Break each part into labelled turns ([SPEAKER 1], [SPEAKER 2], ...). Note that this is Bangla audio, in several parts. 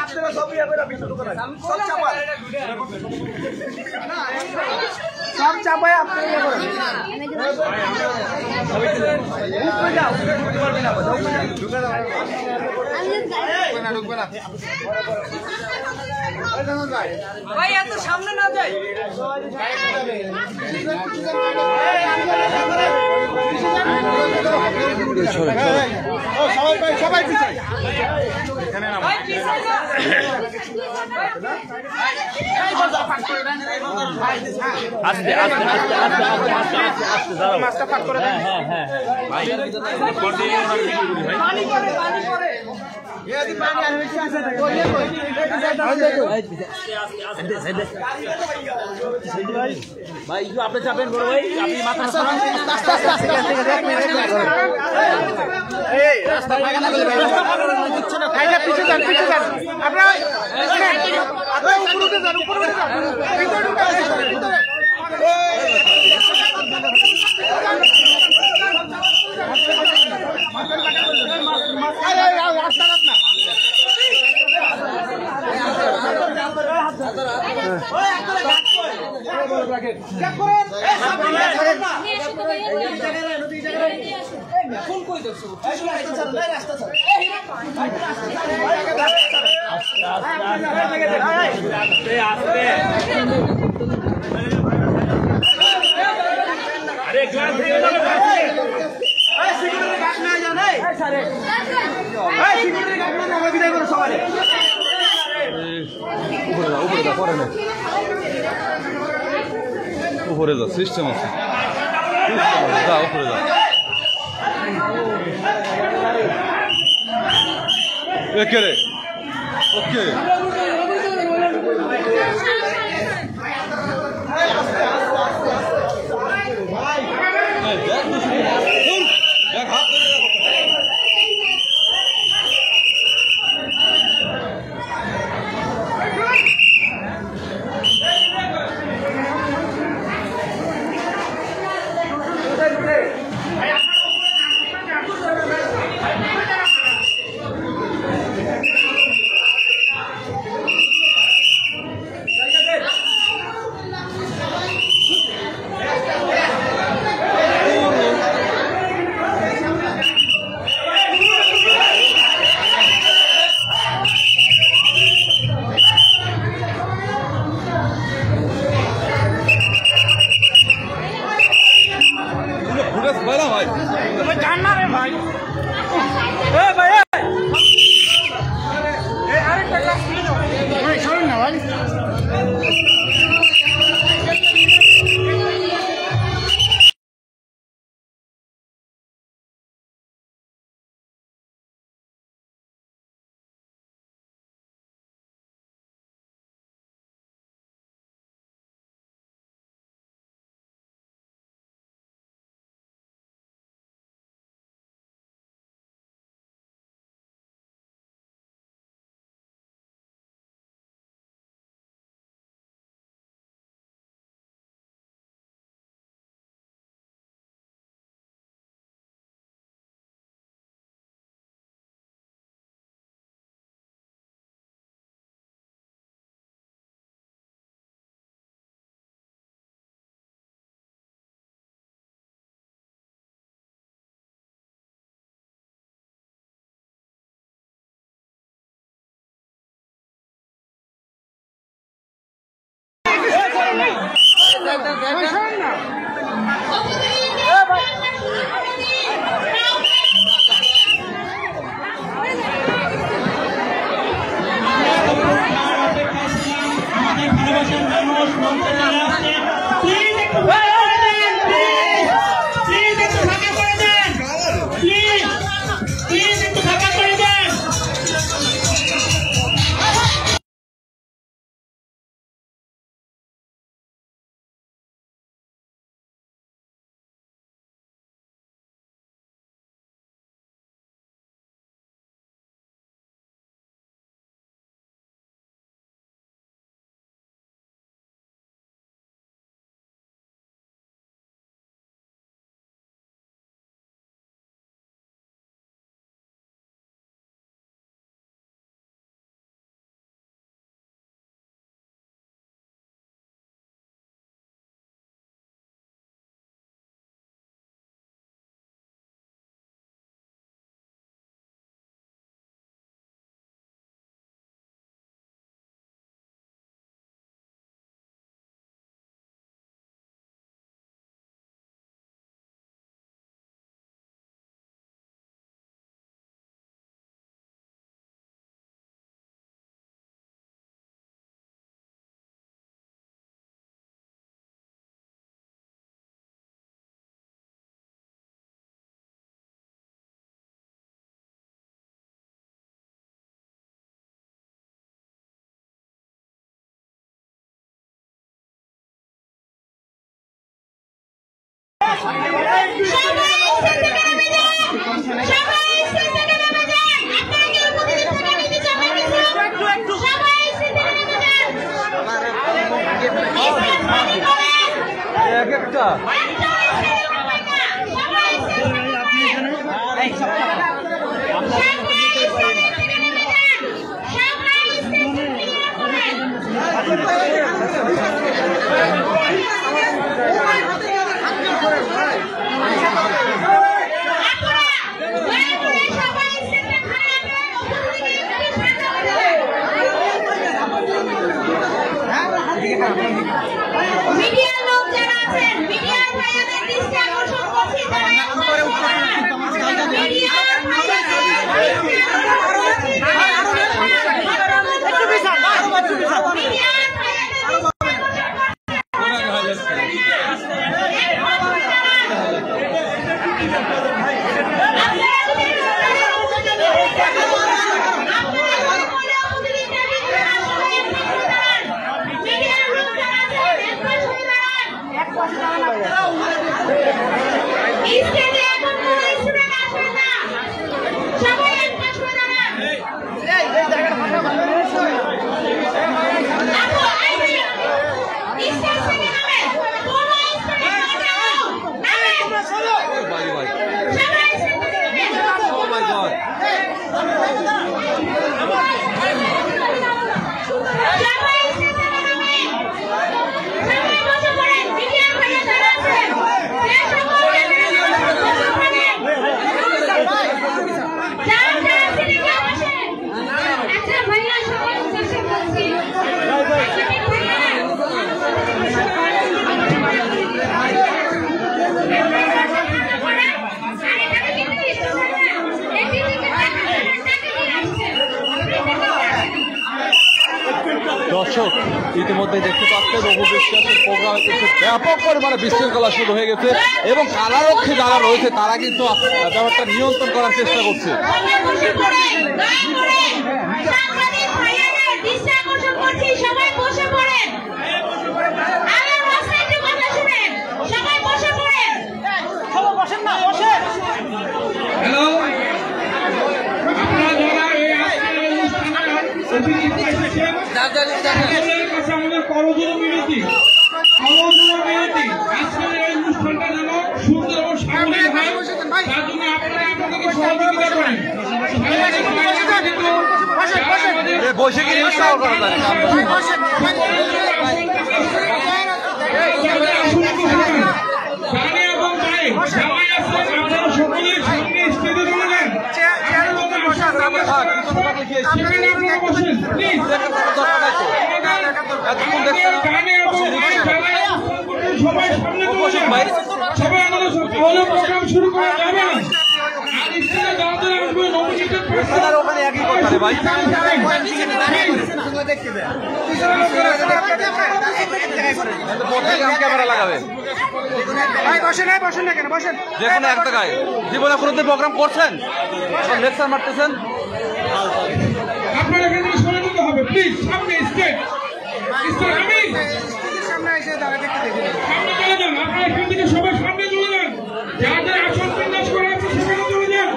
[SPEAKER 1] আপনারা সব সব চাপায় আপনারা
[SPEAKER 2] ভাই এত সামনে না যাই
[SPEAKER 1] সবাই পিছাই
[SPEAKER 3] আস্তে আস্তে আস্তে আস্তে আস্তে আস্তে দাঁড়াও
[SPEAKER 1] মাছটা পাক করে দেন।
[SPEAKER 3] হ্যাঁ হ্যাঁ ভাই
[SPEAKER 2] পানি করে
[SPEAKER 1] এদি পানি আর বেশি আছে
[SPEAKER 3] ভাই একটু আপনি চাপেন বড় ভাই আপনি মাথা সরান
[SPEAKER 1] আস্তে আস্তে আস্তে এই রাস্তা ফাঁকা না করলে দিচ্ছে না খাইয়া পিছে যান আপনারা আপনারা উপরে উঠে যান ভিতরে ঢুকে আসেন ভিতরে
[SPEAKER 3] আরে গ্লাস থেকে দাও
[SPEAKER 1] সিকিউরিটি গার্ড না জানে এই স্যার এই সিকিউরিটি গার্ড না আমরা বিদায় করো সবাই
[SPEAKER 4] উপরে যাও সিস্টেম আছে যা উপরে যাও ওকে রে ওকে
[SPEAKER 1] ভাই জান না রে ভাই এ ভাই এই আরেকটা গ্লাস নিয়ে যাও ভাই সরেন না ভাই
[SPEAKER 4] আচ্ছা
[SPEAKER 5] মিডিয়ার লোক যারা আছেন মিডিয়ার ভাইয়াদের দৃষ্টি আকর্ষণ করছি তারা
[SPEAKER 4] দর্শক ইতিমধ্যে দেখতে পাচ্ছেন অপু বিশ্বাসের প্রোগ্রামে কিন্তু ব্যাপক পরিমাণে বিশৃঙ্খলা শুরু হয়ে গেছে এবং কারারক্ষী যারা রয়েছে তারা কিন্তু ব্যাপারটা নিয়ন্ত্রণ করার চেষ্টা করছে।
[SPEAKER 1] আমাদের করজোড়ে মিনতি আজকের এই অনুষ্ঠানটা যেন সুন্দর এবং সামগ্রিক হয় তার জন্য আপনারা আমাদেরকে সহযোগিতা করেন।
[SPEAKER 4] বসে কি
[SPEAKER 1] গানে এবং গায়ে সবাই আছেন, আপনারা সকলে সামনে স্টেজে চলে যান। সবাই সামনে সবাই আমাদের প্রোগ্রাম শুরু করা যাবে না। আর স্টেজে যাদের আসবে নমিনেটেড
[SPEAKER 4] ওখানে একই কথা ভাই ক্যামেরা লাগাবে যে কোনো এক জায়গায় জীবনে কোনোদিন প্রোগ্রাম করছেন লেকচার মারতেছেন
[SPEAKER 1] আপনারা এখান থেকে সরে যেতে হবে প্লিজ। সামনে স্টেজ সামনে চলে যান, আপনারা এখান থেকে সবাই সামনে চলে যান। যাদের আসন বিন্যাস করা আছে সেখানে চলে যান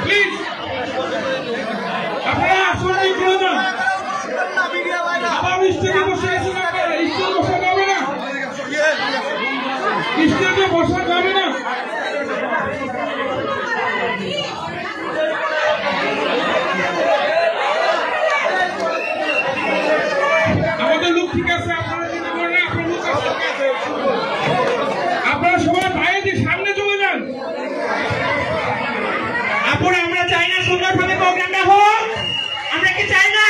[SPEAKER 1] প্লিজ। আপনারা আসন নিয়ে চলে যান। আবার স্টেজে বসে আছেন আপনারা, স্টেজে বসা যাবে না, স্টেজে বসা যাবে না। আমাদের লোক ঠিক আছে, আপনারা সবাই বাইরে সামনে চলে যান।
[SPEAKER 6] আপুরা আমরা চাই না সুন্দরভাবে প্রোগ্রামটা হোক, আমরা কি চাই না?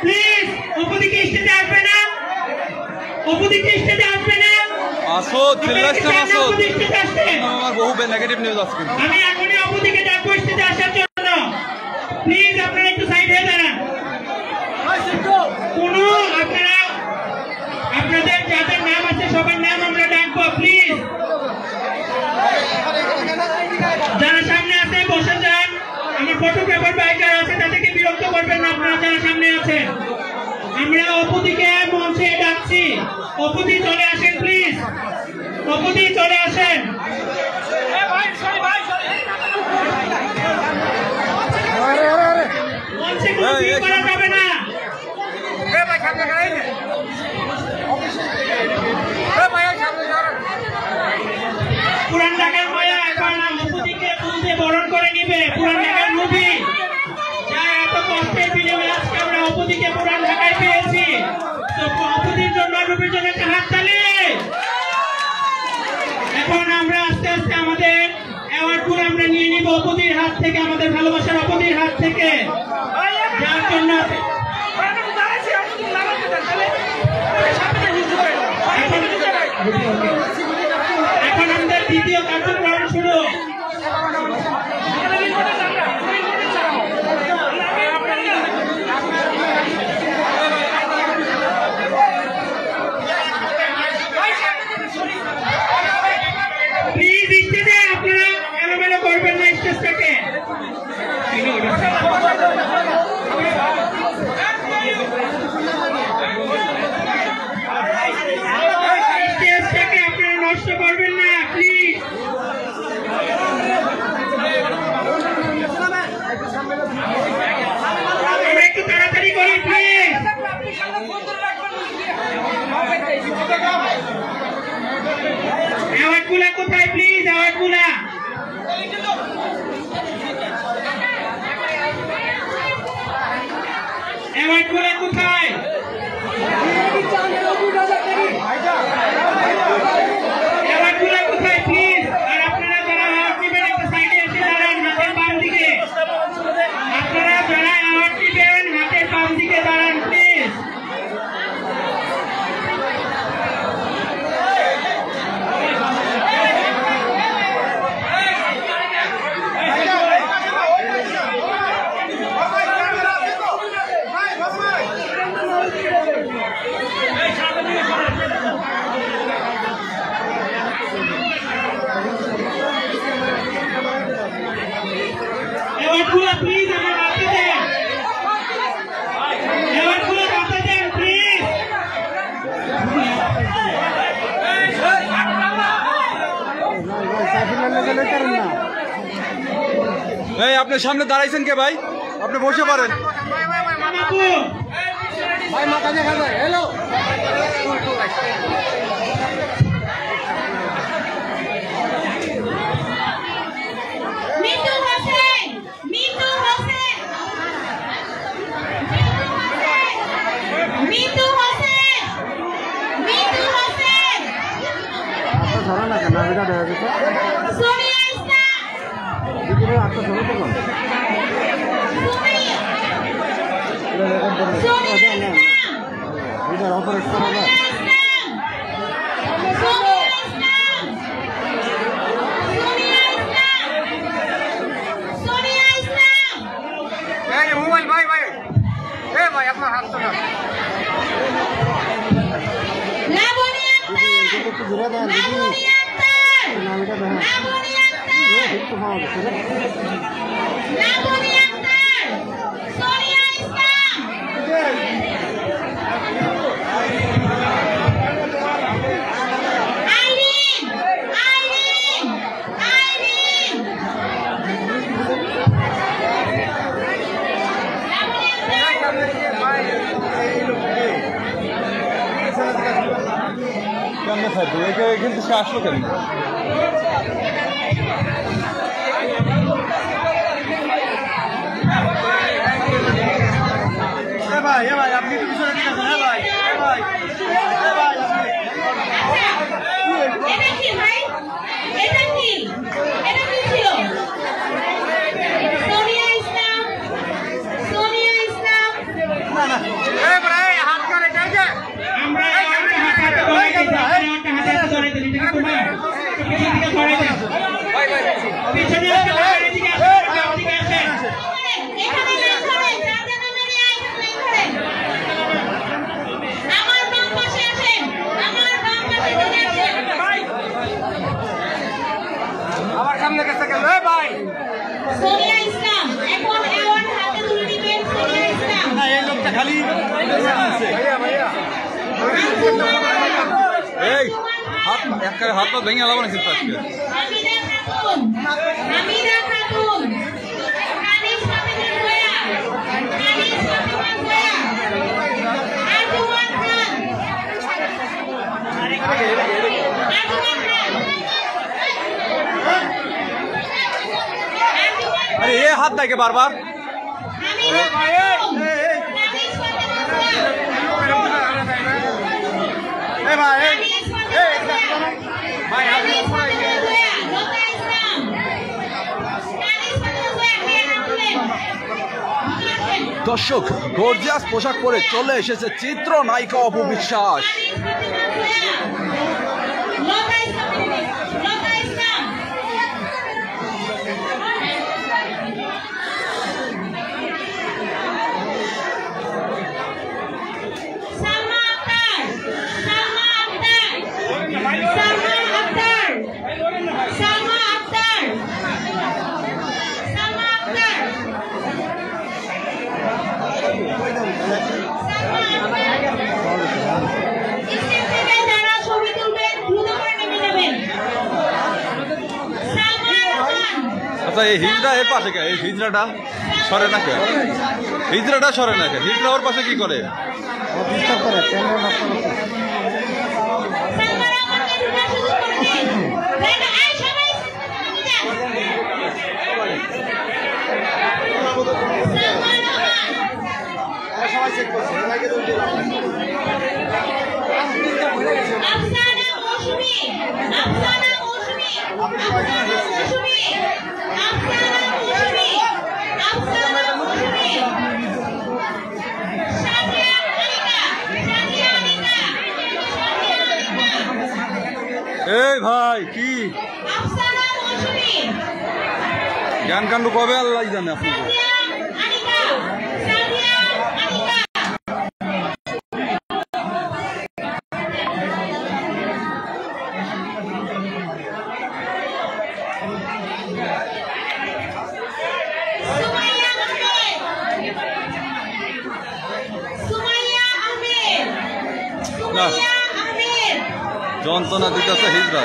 [SPEAKER 6] প্লিজ উপদিকে স্টেজে আসবে না, উপদিকে স্টেজে আসবে না।
[SPEAKER 4] আসো চিল্লাচ্ছেন, আসো আমার বহু নেগেটিভ নিউজ আছে কিন্তু
[SPEAKER 6] আমি এখনই উপদিকে ডাকবো স্টেজে আসার জন্য। প্লিজ আপনারা একটু সাইড হয়ে দাঁড়ান। কোনো আপনারা আপনাদের যাদের নাম আছে সবার নাম আমরা ডাকবো প্লিজ। যারা সামনে আছে বসে যান। আমার ফটোগ্রাফার ভাই যারা আছে তাদেরকে বিরক্ত করবেন না। আপনারা যারা সামনে আছেন আমরা অপুদিকে মঞ্চে ডাকছি। অপুদি চলে আসেন প্লিজ, অপুদি চলে আসেন। মঞ্চে কোনো ভিড় করা যাবে না। অপতির হাত থেকে, আমাদের ভালোবাসার অপতির হাত থেকে, যার জন্য এখন আমাদের দ্বিতীয় কার্যক্রম শুরু। প্লিজ স্টেজে আপনারা এলোমেলো করবেন না স্টেজটাকে। স্টেজটাকে আপনারা নষ্ট করবেন না প্লিজ। আমরা একটু তাড়াতাড়ি করি প্লিজ। অ্যাওয়ার্ডগুলা কোথায় প্লিজ? অ্যাওয়ার্ডগুলা কোথায়? অ্যাওয়ার্ডগুলা কোথায় প্লিজ? আর আপনারা যারা অ্যাওয়ার্ড দিবেন একটা সাইডে এসে দাঁড়ান, হাতের বাম দিকে। আপনারা যারা অ্যাওয়ার্ড দিবেন হাতের বাম দিকে দাঁড়ান প্লিজ। অ্যাওয়ার্ডগুলো প্লিজ আমার হাতে দেন। অ্যাওয়ার্ডগুলো হাতে দেন প্লিজ।
[SPEAKER 4] এই আপনার সামনে দাঁড়াইছেন কে ভাই? আপনি বসে পারেন।
[SPEAKER 6] বাবু
[SPEAKER 1] ভাই মাথা দেখা যায়। হ্যালো
[SPEAKER 5] মিঠু হোসেন, মিঠু হোসেন, মিঠু হোসেন, মিঠু হোসেন, সোনিয়া ইসলাম, সোনিয়া ইসলাম,
[SPEAKER 1] মোবাইল ভাই ভাই ভাই আপনার হাত তো না
[SPEAKER 5] লাবণী আক্তার, লাবণী আক্তার, লাবণী আক্তার, লাবণী আক্তার, সোনিয়া ইসলাম, আইরিন, আইরিন, আইরিন,
[SPEAKER 4] কেমন থাকবে এখান থেকে আসলো কেন?
[SPEAKER 1] ভাই ভাই আপনি একটু পিছনে ঠিক আছেন? হ্যাঁ ভাই ভাই
[SPEAKER 5] এটা কি ভাই? এটা কি? এটা কি ছিল? সোনিয়া ইসলাম, সোনিয়া ইসলাম,
[SPEAKER 1] ভাই হাত করে যাই যে
[SPEAKER 6] আমরা একটা হাতে ধরে দিই, একটা হাতে ধরে দিই, ঠিক আছে ভাই? পিছন থেকে ধরে দেন। পিছনে একটা ধরে দিকে আসেন, দিকে আসেন।
[SPEAKER 5] এখানে না ধরে, চারজনে মিলে আইসক্রিম ধরেন। আমার বাম পাশে আসেন, আমার বাম পাশে চলে আসেন।
[SPEAKER 1] আমার সামনে গেছে কেন ভাই?
[SPEAKER 5] সোনিয়া ইসলাম এখন অ্যাওয়ার্ড হাতে তুলে দিবেন। সোনিয়া ইসলাম,
[SPEAKER 1] এই লোকটা খালি
[SPEAKER 4] এই হাত একবারে হাত পা ভেঙে আলাদা কিন্তু আজকে
[SPEAKER 5] হামিদা খাতুন, হামিদা খাতুন, কানিস ফাতেমা জয়া, কানিস ফাতেমা জয়া, আজওয়ান খান, আজওয়ান খান,
[SPEAKER 4] আরে এ হাত দেয় বারবার।
[SPEAKER 5] হামিদা খাতুন, কানিস ফাতেমা জয়া,
[SPEAKER 1] ভাই
[SPEAKER 5] কানিস ফাতেমা জয়া,
[SPEAKER 1] ভাই
[SPEAKER 5] কানিস ফাতেমা জয়া, লতা ইসলাম, কানিস
[SPEAKER 4] দর্শক গর্জিয়াস পোশাক পরে চলে এসেছে চিত্র নায়িকা অপু বিশ্বাস। আচ্ছা এই হিজড়া এর পাশে কে? এই হিজড়াটা সরে না কে? হিজড়াটা সরে না কে? হিজড়া ওর পাশে কি করে? এই ভাই কি জ্ঞান কাণ্ড কবে আল্লাহ জানে আপনাকে। যন্ত্রণা দিতেছে হিজড়া।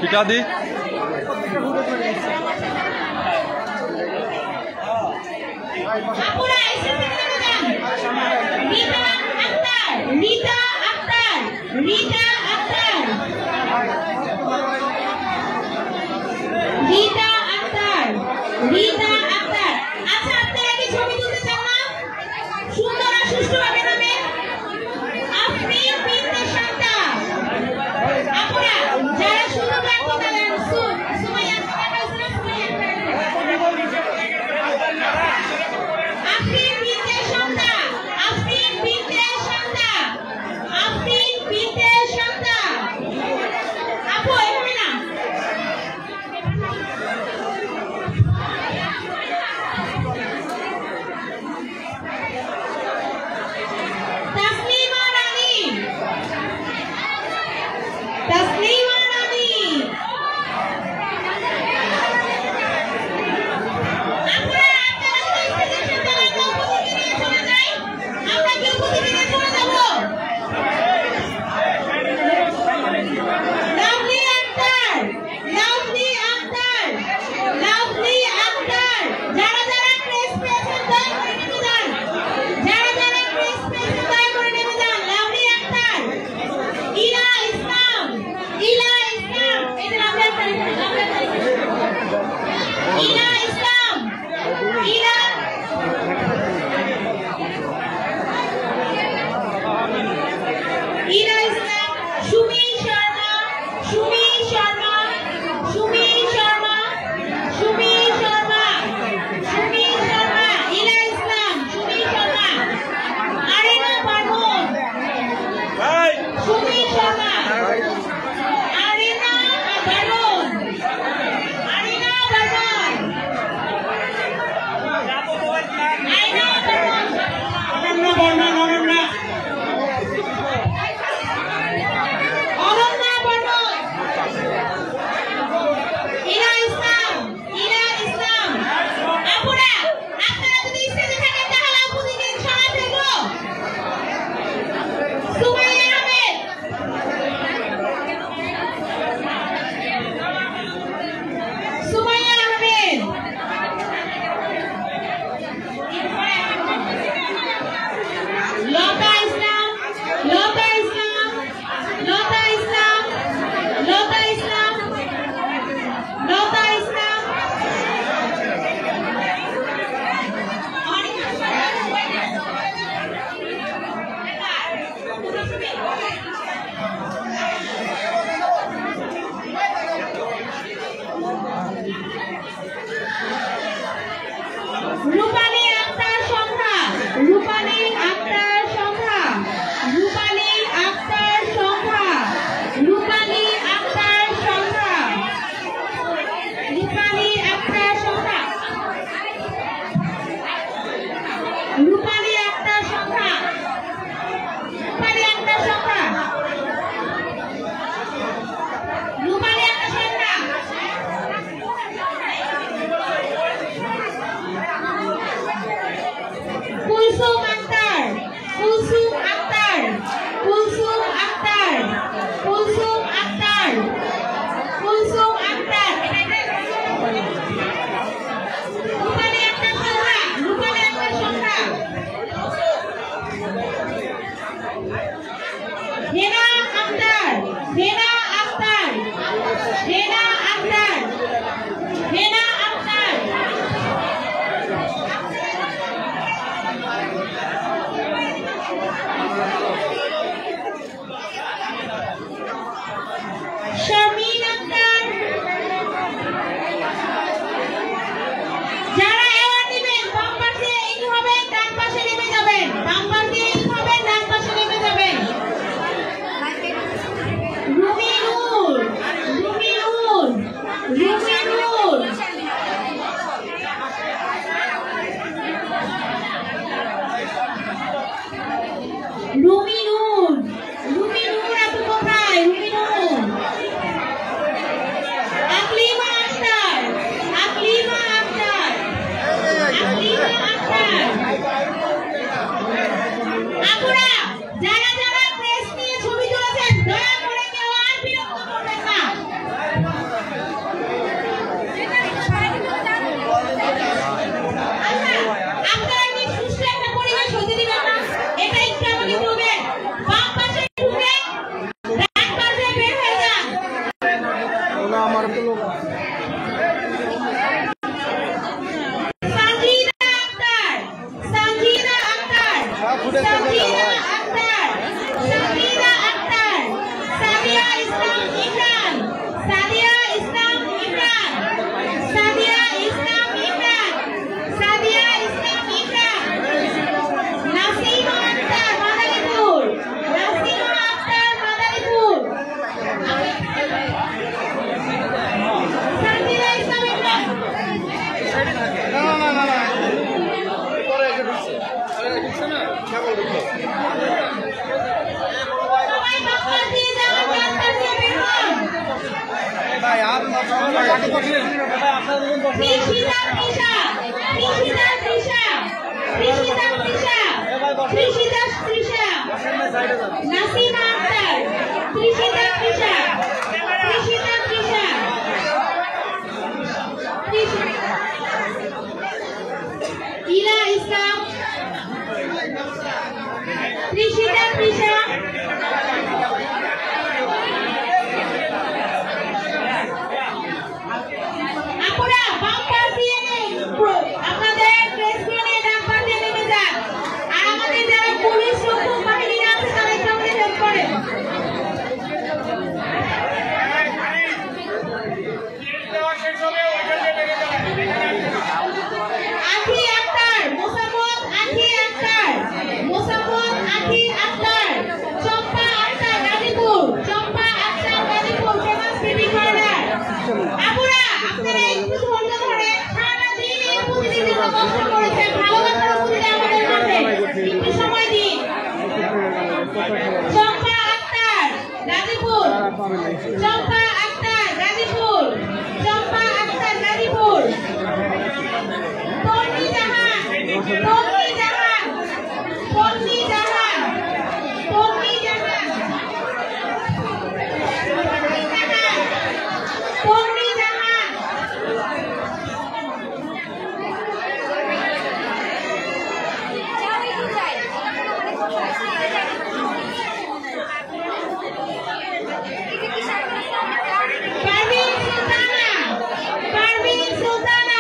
[SPEAKER 4] পিঠা দি
[SPEAKER 5] ইলা ইসলাম ত্রিশিতা তৃষা আপুরা বাম্পার দিয়ে আপনাদের প্রেসগুলো নিয়ে ডাম্পার দিয়ে নেমে যান আর আমাদের যারা পুলিশ রক্ষক বাহিনীরা আছে তারা একটু আমাদের হেল্প করেন আখি Akter Mosammat Akhi Akter Mosammat Akhi Akter Champa Akter Gazipur Champa Akter Gazipur famous beauty parlour আপুরা আপনারা একটু ধৈর্য ধরে সারা দিন এই প্রতিদিন কষ্ট করেছেন ভালোবাসার প্রতিদিন আমাদের মাঝে একটু সময় দিন চম্পা আক্তার গাজীপুর চম্পা আক্তার গাজীপুর চম্পা আক্তার গাজীপুর পন্নি জাহান পন্নি জাহান পন্নি জাহান পন্নি জাহান পন্নি জাহান পারভিন সুলতানা পারভিন সুলতানা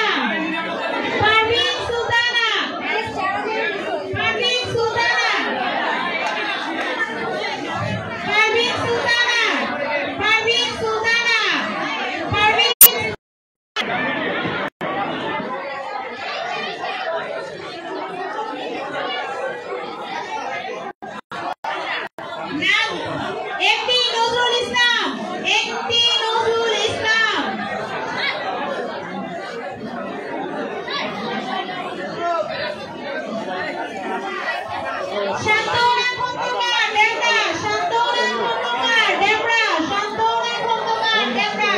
[SPEAKER 5] পারভিন সুলতানা পারভিন সুলতানা পারভিন সুলতানা পারভিন সুলতানা পারভিন নাম একটি নজরুল ইসলাম একটি নজরুল ইসলাম শান্তনা খন্দকার ডেবরা শান্তনা খন্দকার ডেবরা শান্তনা খন্দকার ডেবরা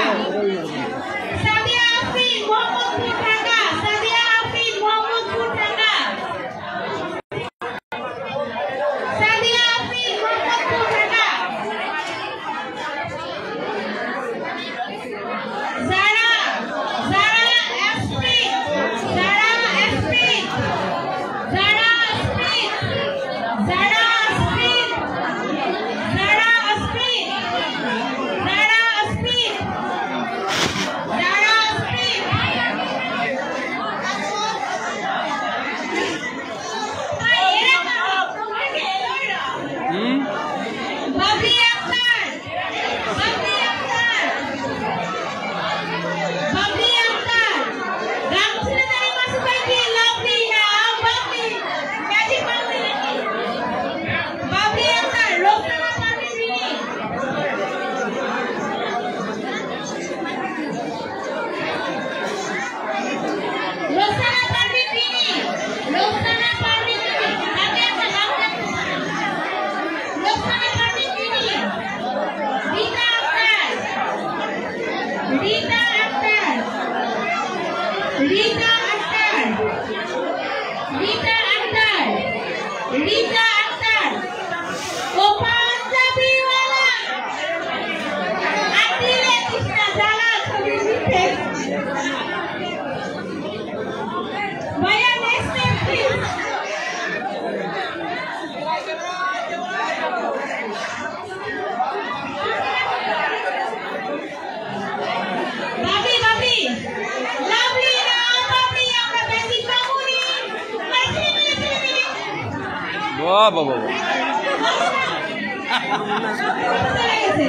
[SPEAKER 5] সাদিয়া আফরিন মোহাম্মদপুর ঢাকা সাদিয়া আফরিন মোহাম্মদপুর ঢাকা সাদিয়া আফরিন মোহাম্মদপুর ঢাকা জারা জারা এসপ্রিট জারা এসপ্রিট জারা এসপ্রিট জারা এসপ্রিট জারা এসপ্রিট জারা এসপ্রিট জারা এসপ্রিট বাবলি আক্তার বাবলি আক্তার বাবলি আক্তার গান ছেড়ে দাঁড়িয়ে পাশে পাইছি লাভলি না বাবলি ম্যাজিক বাবলি বাবলি আক্তার রোকসানা পারভিন বিনি রোকসানা পারভিন বিনি রোকসানা পারভিন বিনি আপনি একটা নাম রাখুন রোকসানা পারভিন বিনি রীতা আক্তার রীতা আক্তার রীতা আক্তার রীতা আক্তার রীতা আক্তার ও পাঞ্জাবিওয়ালা আদিলে কৃষ্ণা জালা ছবি দিতে ভাইয়া next please Babi Babi lovely না বাবলি আমরা বেশি পাবনি
[SPEAKER 4] বাহ বাহ বাহ
[SPEAKER 5] চলে গেছে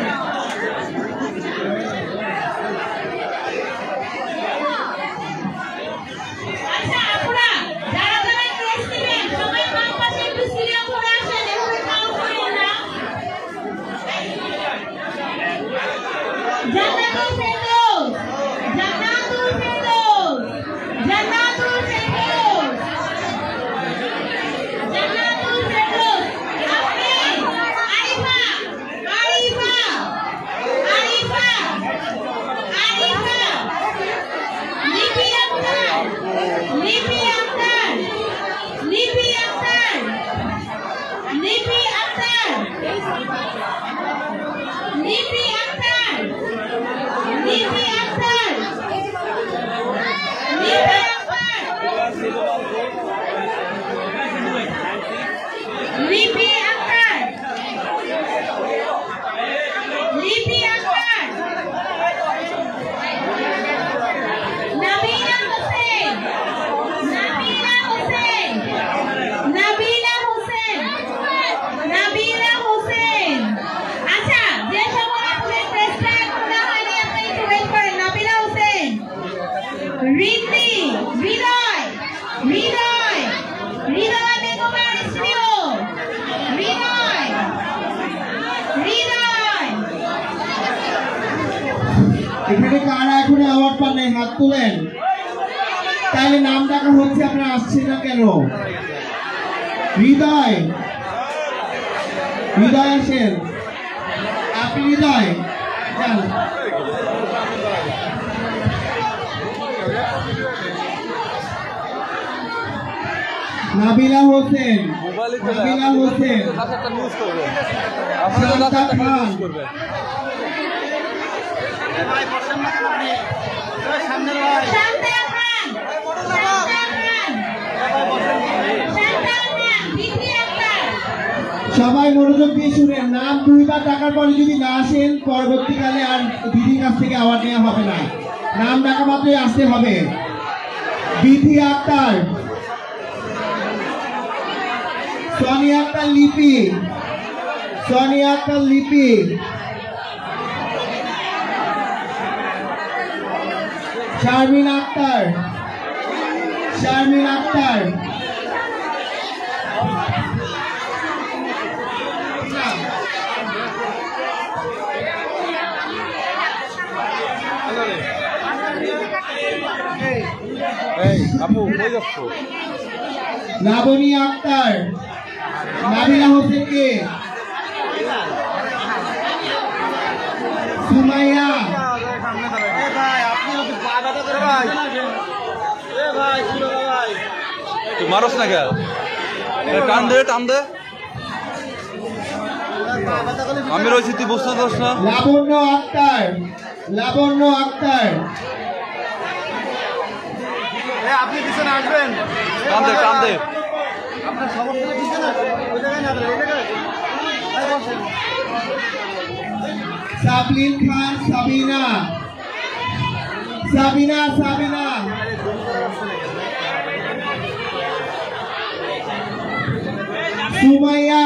[SPEAKER 5] আচ্ছা আপুরা যারা যারা কেস নেবেন সবাই বাম পাশে একটু সিরিয়াল করে আসেন এভাবে কাউন্ট করেন না জান্নাতুল ফেরদৌস জান্নাতুল ফেরদৌস জান্নাতুল ফেরদৌস জান্নাতুল ফেরদৌস আপনি আরিফা আরিফা
[SPEAKER 7] এখানে কারা এখনো অ্যাওয়ার্ড পান নাই হাত তোলেন। তাহলে নাম ডাকা হচ্ছে, আপনারা আসছেন না কেন? হৃদয়, হৃদয় আসেন। আপনি হৃদয় যান। নাবিলা হোসেন, নাবিলা হোসেন, শান্তা খান,
[SPEAKER 5] শান্তা খান, বিথি আক্তার।
[SPEAKER 7] সবাই মনোযোগ দিয়ে শুনেন। নাম দুইবার ডাকার পরে যদি না আসেন, পরবর্তীকালে আর দিদির কাছ থেকে আওয়ার্ড নেওয়া হবে না। নাম ডাকা মাত্রই আসতে হবে। বিথি আক্তার, সোনিয়া আক্তার লিপি, সোনিয়া আক্তার লিপি, শারমিন আক্তার, শারমিন আক্তার,
[SPEAKER 4] আপু কই যাচ্ছ?
[SPEAKER 7] লাবণী আক্তার, নাবিলা হোসেনকে, সুমাইয়া,
[SPEAKER 4] তুই মারস না কেন? টান দে, টান দে। আমি রয়েছি, তুই বুঝতে পারছ না?
[SPEAKER 7] লাবণ্য আক্তার, লাবণ্য আক্তার,
[SPEAKER 1] আপনি পিছনে আসবেন।
[SPEAKER 4] টান দে, টান দে।
[SPEAKER 1] আপনার সমস্যা পিছনে ওই জায়গায় না, এই জায়গায় বসেন।
[SPEAKER 7] সাবলিন খান, সাবিনা, সাবিনা, সাবিনা, সুমাইয়া,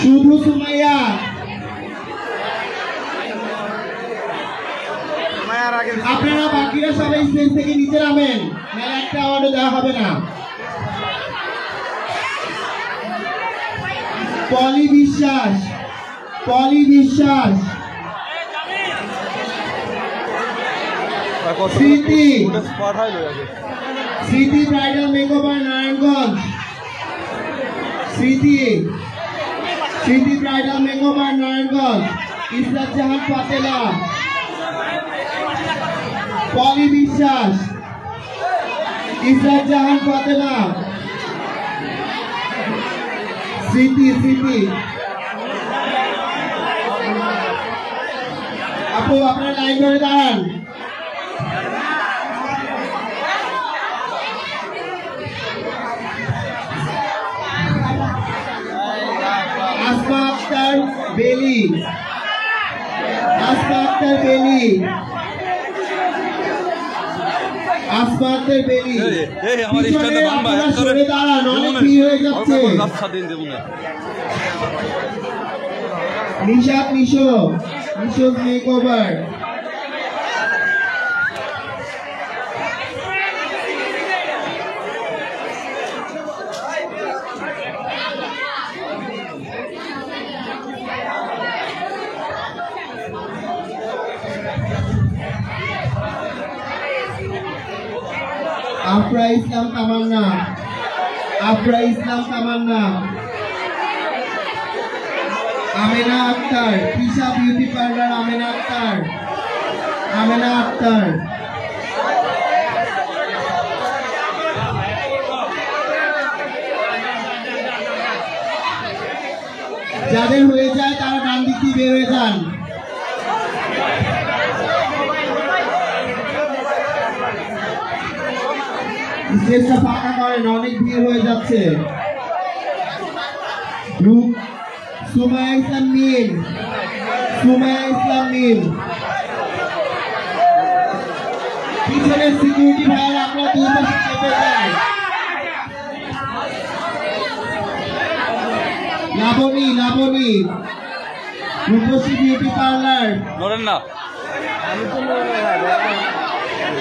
[SPEAKER 7] শুধু সুমাইয়া, আপনারা বাকিরা সবাই স্টেজ থেকে নিচে নামেন, নাহলে একটা অর্ডার দেওয়া হবে না। পলি বিশ্বাস, পলি বিশ্বাস, স্মৃতি, স্মৃতি ব্রাইডাল মেকওভার নারায়ণগঞ্জ, স্মৃতি, স্মৃতি ব্রাইডাল মেকওভার নারায়ণগঞ্জ, ইসরাত জাহান পাতেলা, পলি বিশ্বাস, ইসরাত জাহান পাতেলা, স্মৃতি, স্মৃতি। আপু আপনার লাইন ধরে দাঁড়ান। আসমা আক্তার বেলি, আসমা আক্তার বেলি, আসমা আক্তার বেলি।
[SPEAKER 4] এই আমার স্ট্যান্ডে বাংলা
[SPEAKER 7] আপনারা সরে দাঁড়ান, অনেক ভিড় হয়ে যাচ্ছে। নিশাদ নিশো, নিশোদ মেকওভার, আফরা ইসলাম তামান্না, আফরা ইসলাম তামান্না, আমেনা আক্তার, তিশা বিউটি পার্লার, আমেনা আক্তার, আমেনা আক্তার, যাদের হয়ে যায় তারা ডান দিক দিয়ে বের হয়ে যান। স্টেজটা ফাঁকা করেন, অনেক ভিড় হয়ে যাচ্ছে। সুমাইয়া ইসলাম মিম, সুমাইয়া ইসলাম মিম, পিছনের সিকিউরিটি ভাইয়ের আপনারা দুই পাশে চেপে যান। লাবণী, লাবণী, রূপসী বিউটি পার্লার,
[SPEAKER 4] নড়েন না।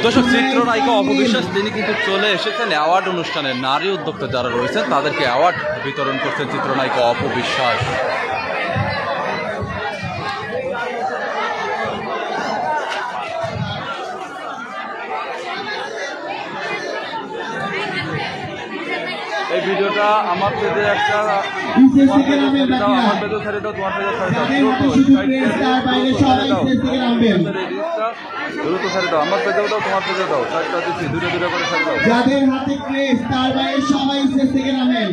[SPEAKER 4] দর্শক, চিত্রনায়িকা অপবিশ্বাস তিনি কিন্তু চলে এসেছেন অ্যাওয়ার্ড অনুষ্ঠানে। নারী উদ্যোক্তা যারা রয়েছেন তাদেরকে অ্যাওয়ার্ড বিতরণ করছেন চিত্রনায়িকা অপবিশ্বাস। আমার পেজে একটা
[SPEAKER 7] স্টেজ থেকে নামেন বাকিরা।
[SPEAKER 4] আমার পেজে ছেড়ে দাও, তোমার পেজে ছেড়ে দাও,
[SPEAKER 7] যাদের হাতে শুধু প্রেস তার বাইরে সবাই স্টেজ থেকে নামবেন।
[SPEAKER 4] দ্রুত ছেড়ে দাও, আমার পেজেও দাও, তোমার পেজে দাও, চারটা দিচ্ছি, দূরে দূরে করে ছেড়ে দাও।
[SPEAKER 7] যাদের হাতে প্রেস তার বাইরে সবাই স্টেজ থেকে নামেন।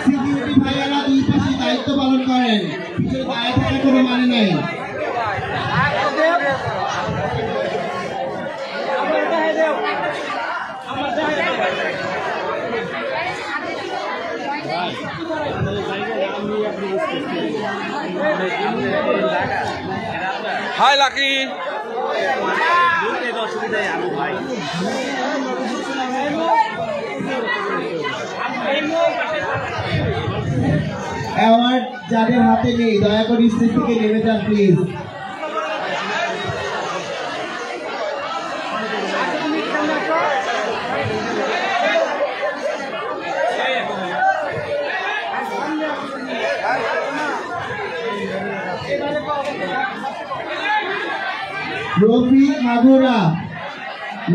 [SPEAKER 7] সিকিউরিটি ভাইয়ারা দুই পাশে দায়িত্ব পালন করেন, পিছনে দাঁড়িয়ে থাকার কোনো মানে নাই।
[SPEAKER 4] হাই লাকি,
[SPEAKER 7] অ্যাওয়ার্ড যাদের হাতে নেই দয়া করে স্টেজ থেকে নেমে যান প্লিজ।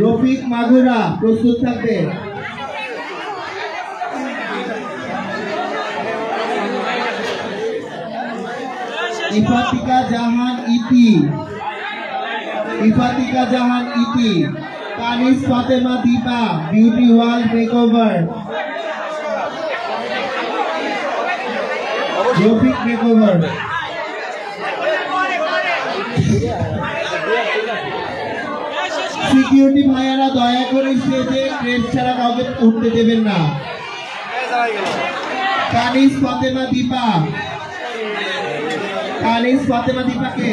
[SPEAKER 7] রফিক মাগুরা প্রস্তুত থাকবে। Ifatika Jahan Iti, Kanis Fatema Dipa beauty world makeover, Rafiq makeover. Security ভাইয়ারা দয়া করে স্টেজে প্রেস ছাড়া কাউকে উঠতে দেবেন না। কানিস ফাতেমা দীপাকে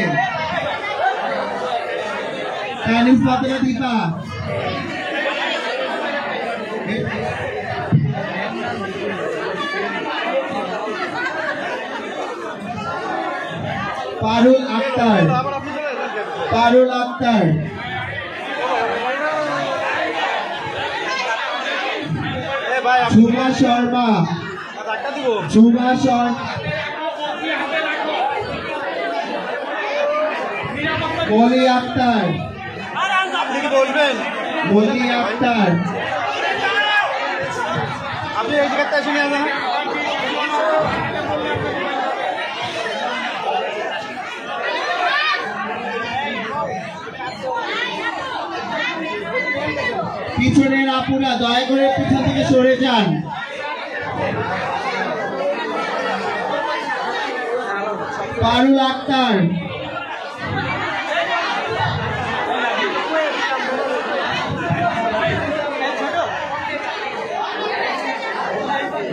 [SPEAKER 7] পারুল আক্তার, ঝুমা শর্মা, মলি আক্তার,
[SPEAKER 1] আপনি কি বলবেন? আপনি এই জায়গাটা শুনে আসেন।
[SPEAKER 7] পিছনের আপুরা দয়া করে পিছন থেকে সরে যান। পারুল আক্তার,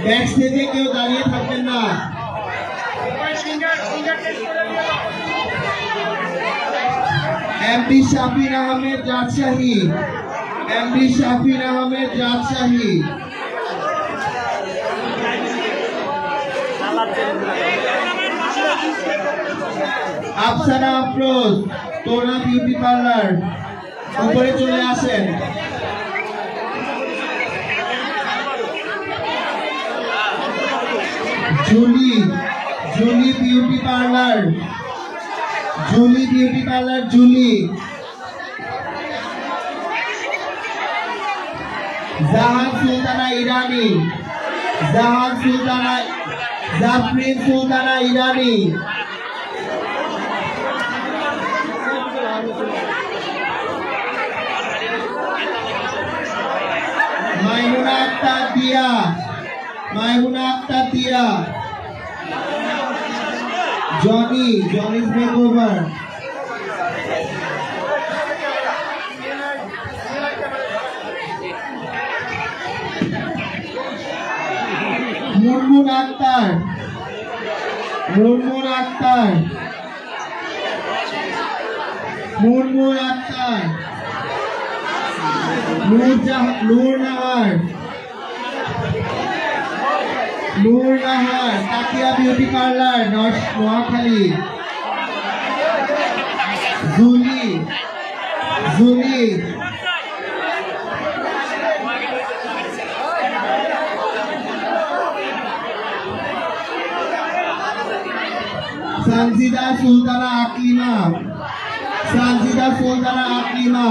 [SPEAKER 7] ব্যাক স্টেজে কেউ দাঁড়িয়ে থাকবেন না। MD Shafir Ahmed Rajshahi, Afsana Afroz Tora beauty parlour, উপরে চলে আসেন। Juli beauty parlour, Jahan Sultana Irani, Jafrin Sultana Irani, Maimuna Akter Diya, Johnny's makeover, Munmun Akter, Nur Nahar Takia beauty parlour Noakhali, Juli Sanjida Sultana Aklima,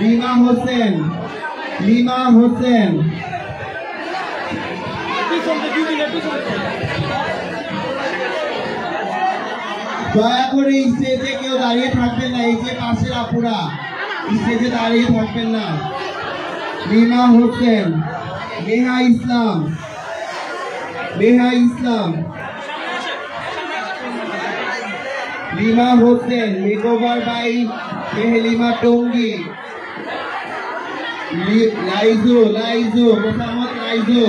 [SPEAKER 7] Lima Hossain, দয়া করে স্টেজে কেউ দাঁড়িয়ে থাকবেন না, এই যে পাশের আপুরা স্টেজে দাঁড়িয়ে থাকবেন না। রিমা হোসেন, নেহা ইসলাম, রিমা হোসেন, মেকওভার বাই মেহলিমা টঙ্গী, লাইজো মোহাম্মদ লাইজো,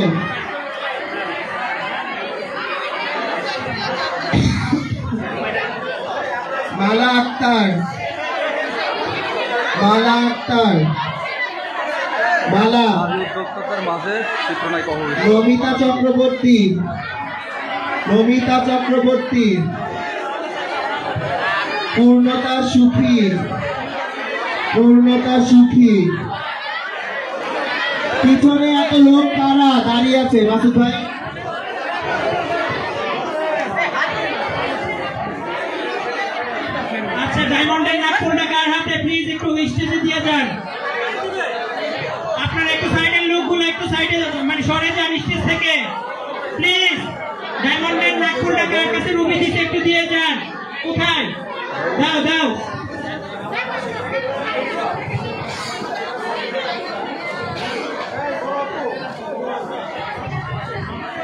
[SPEAKER 7] মালা আক্তার, নমিতা চক্রবর্তী, পূর্ণতা সুখী। পিছনে এত লোক কারা দাঁড়িয়ে আছে মাসুদ ভাই?
[SPEAKER 6] আচ্ছা, ডায়মন্ডের নাগপুরটা কার হাতে? প্লিজ একটু স্টেজে দিয়ে যান। আপনারা একটু সাইডের লোকগুলো একটু সাইডে মানে সরে যান স্টেজ থেকে প্লিজ। ডায়মন্ডের নাগপুরটা কার কাছে? রুবি দিতে একটু দিয়ে যান। কোথায়? দাও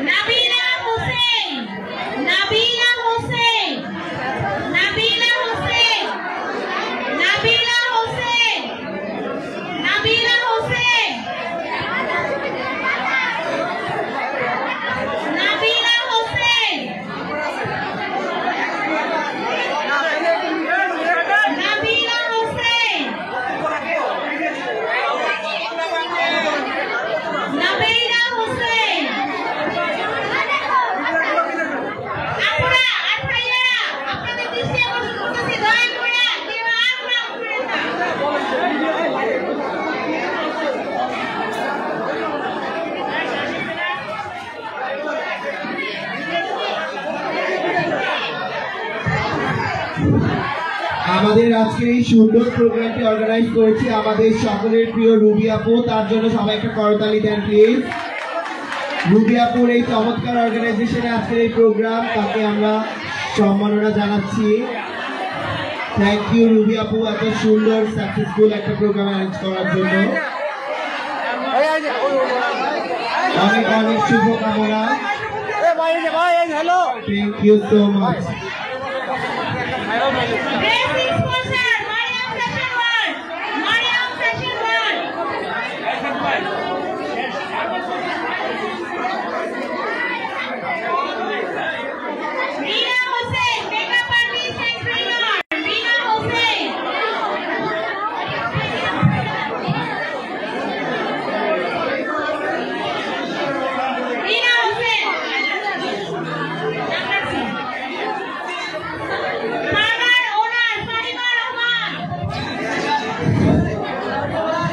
[SPEAKER 5] নাবিলা হোসেন,
[SPEAKER 7] আমাদের আজকের এই সুন্দর প্রোগ্রামটি অর্গানাইজ করেছি আমাদের সকলের প্রিয় রুবি আপু, তার জন্য সবাই একটা করতালি দেন প্লিজ। রুবি আপুর এই চমৎকার অর্গানাইজেশনে আজকের এই প্রোগ্রাম, তাকে আমরা সম্মাননা জানাচ্ছি। থ্যাংক ইউ রুবি আপু, এত সুন্দর সাকসেসফুল একটা প্রোগ্রাম অ্যারেঞ্জ করার জন্য। অনেক অনেক শুভকামনা। Thank you so much.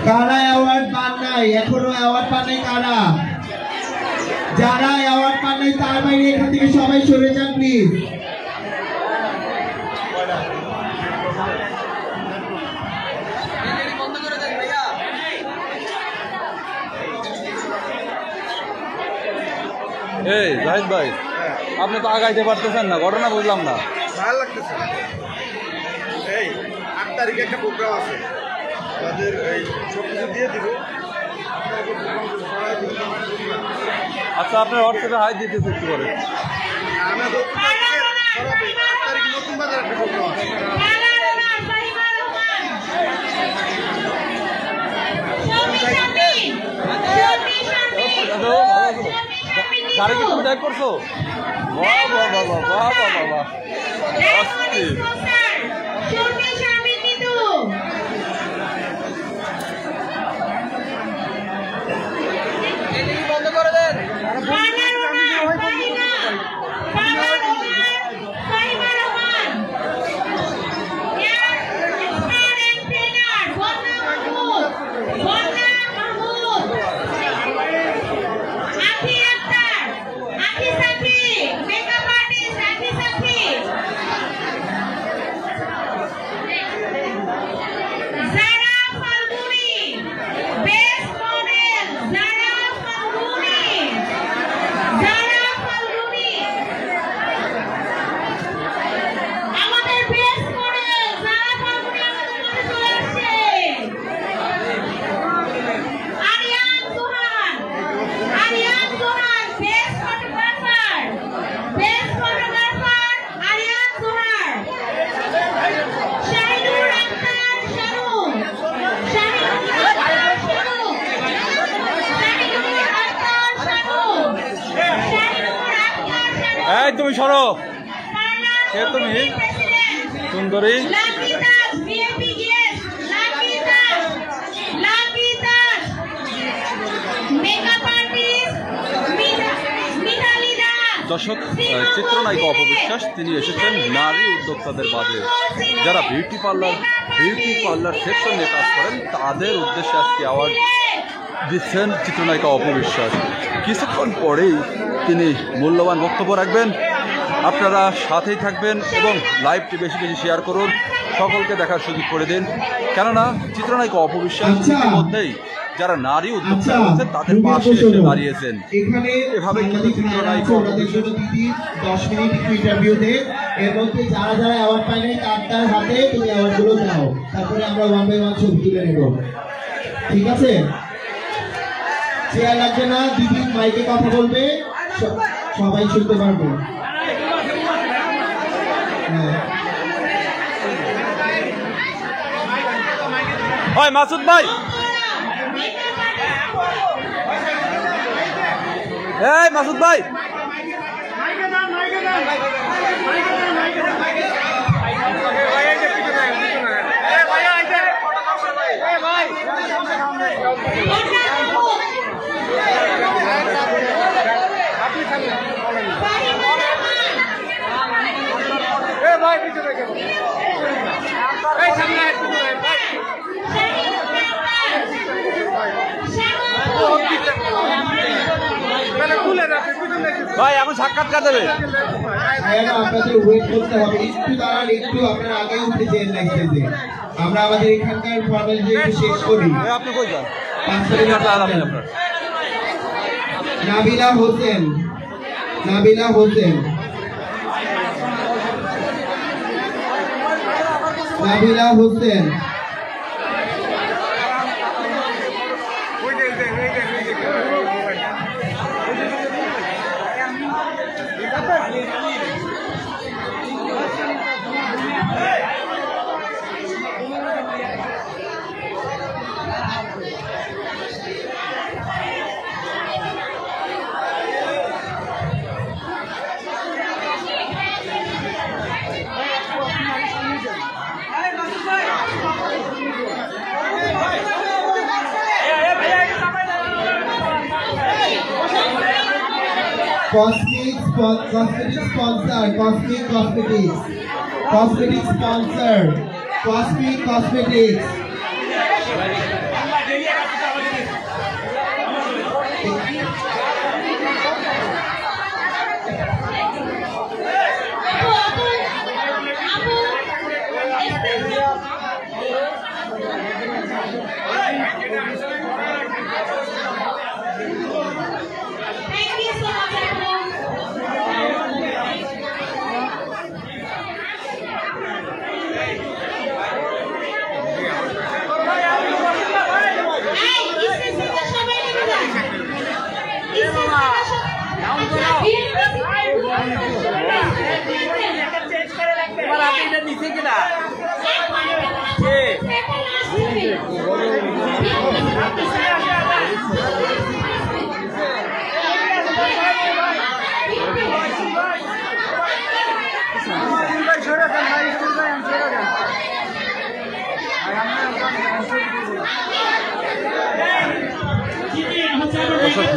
[SPEAKER 7] কারা অ্যাওয়ার্ড পান নাই? এখনো অ্যাওয়ার্ড পান নাই কারা? যারা অ্যাওয়ার্ড পান নাই তার বাইরে এখান থেকে সবাই সরে যান প্লিজ।
[SPEAKER 4] এই জাহিদ ভাই, আপনি তো আগাইতে পারতেছেন না, ঘটনা বুঝলাম না।
[SPEAKER 1] ভালো লাগতেছে। এই 8 তারিখে একটা প্রোগ্রাম আছে, তাদের এই সব কিছু দিয়ে দিব।
[SPEAKER 4] আচ্ছা, আপনার হোয়াটসঅ্যাপে হাই দিতেছে একটু করে।
[SPEAKER 1] আমরা 8 তারিখ নতুন বাজার একটা প্রোগ্রাম আছে।
[SPEAKER 4] গাড়ি কি তুমি ড্রাইভ করছো? বাহ বাহ বাহ বাহ বাহ বাহ বাহ, অস্থির।
[SPEAKER 3] বন্ধ করে দেন।
[SPEAKER 4] কে তুমি সুন্দরী? দর্শক, চিত্রনায়িকা অপবিশ্বাস তিনি এসেছেন নারী উদ্যোক্তাদের বাজে, যারা বিউটি পার্লার সেকশন নিয়ে কাজ করেন তাদের উদ্দেশ্যে আজকে অ্যাওয়ার্ড দিচ্ছেন চিত্রনায়িকা অপবিশ্বাস। কিছুক্ষণ পরেই তিনি মূল্যবান বক্তব্য রাখবেন। আপনারা সাথেই থাকবেন এবং লাইভটি বেশি বেশি শেয়ার করুন, সকলকে দেখার সুযোগ করে দিন, কেননা চিত্রনায়িকা অপবিশ্বাস ইতিমধ্যেই যারা নারী উদ্যোক্তা রয়েছেন তাদের পাশে এসে দাঁড়িয়েছেন। এভাবে কিন্তু চিত্রনায়িকা
[SPEAKER 7] 10 মিনিট ইন্টারভিউতে এর মধ্যে যারা যারা অ্যাওয়ার্ড পায়নি তার হাতে তুমি অ্যাওয়ার্ডগুলো দাও, তারপরে আমরা 1 বাই 1 ছবি তুলে নেব, ঠিক আছে? চেয়ার লাগবে না, দিদি মাইকে কথা বলবে, সবাই শুনতে পারবো।
[SPEAKER 4] হয় মাসুদ ভাই, এই মাসুদ ভাই, ভাই এখন সাক্ষাৎকার দেবে।
[SPEAKER 7] আপনাদের ওয়েট করতে হবে, একটু দাঁড়ান, একটু আপনারা আগে উঠে যেন লাগছে। আমরা আমাদের এখানকার ফর্মালিটি একটু শেষ করি।
[SPEAKER 4] আপনি কই যান?
[SPEAKER 7] Nabila Hossain, Nabila Hossain, Nabila Hossain, cosmetic sponsor, cosmic cosmetics, cosmetic sponsor, cosmic cosmetics.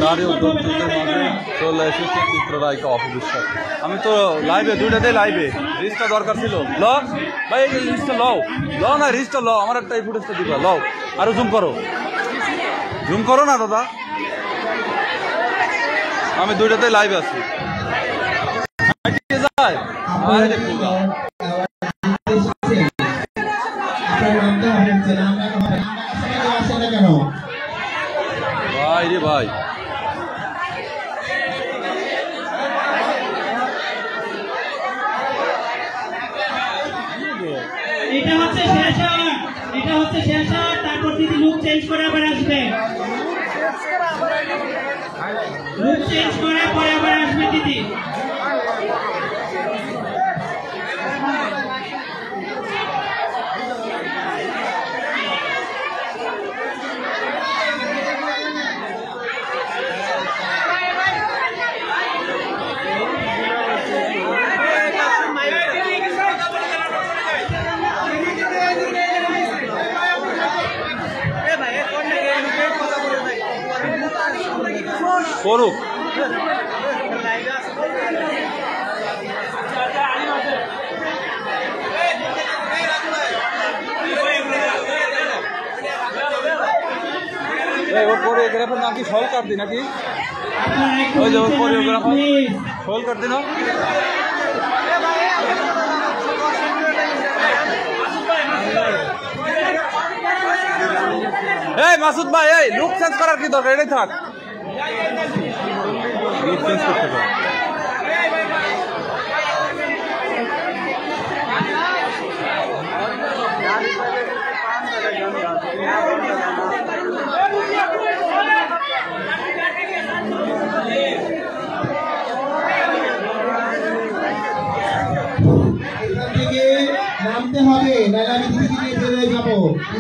[SPEAKER 4] নারী উদ্যোক্তাদের মাঝে চলে এসেছে চিত্রনায়িকা অপবিশ্বাস। আমি তো লাইভে দুইটাতে লাইভে রিস্কটা দরকার ছিল। ল ভাই এই রিস্কটা লও, ল না রিস্কটা লও, আমার একটা এই ফুটেজটা দিবা, লও আরো জুম করো না দাদা, আমি দুইটাতে লাইভে আছি। ভাই রে ভাই,
[SPEAKER 6] এটা হচ্ছে শেষ আওয়ার, এটা হচ্ছে শেষ আওয়ার। তারপর দিদি লুক চেঞ্জ করে আবার আসবে, লুক চেঞ্জ করে পরে আবার আসবে দিদি।
[SPEAKER 4] করুক। কোরিওগ্রাফার নাম কি সোহেল কার্দি নাকি? ওই যে কোরিওগ্রাফার সোহেল কার্দি না? এই মাসুদ ভাই, এই লুক চেঞ্জ করার কি দরকার? এটাই থাক, লুক চেঞ্জ করতে পার।
[SPEAKER 7] নামতে হবে, নাহলে আমি দিদি নিয়ে বেরোয় যাবো।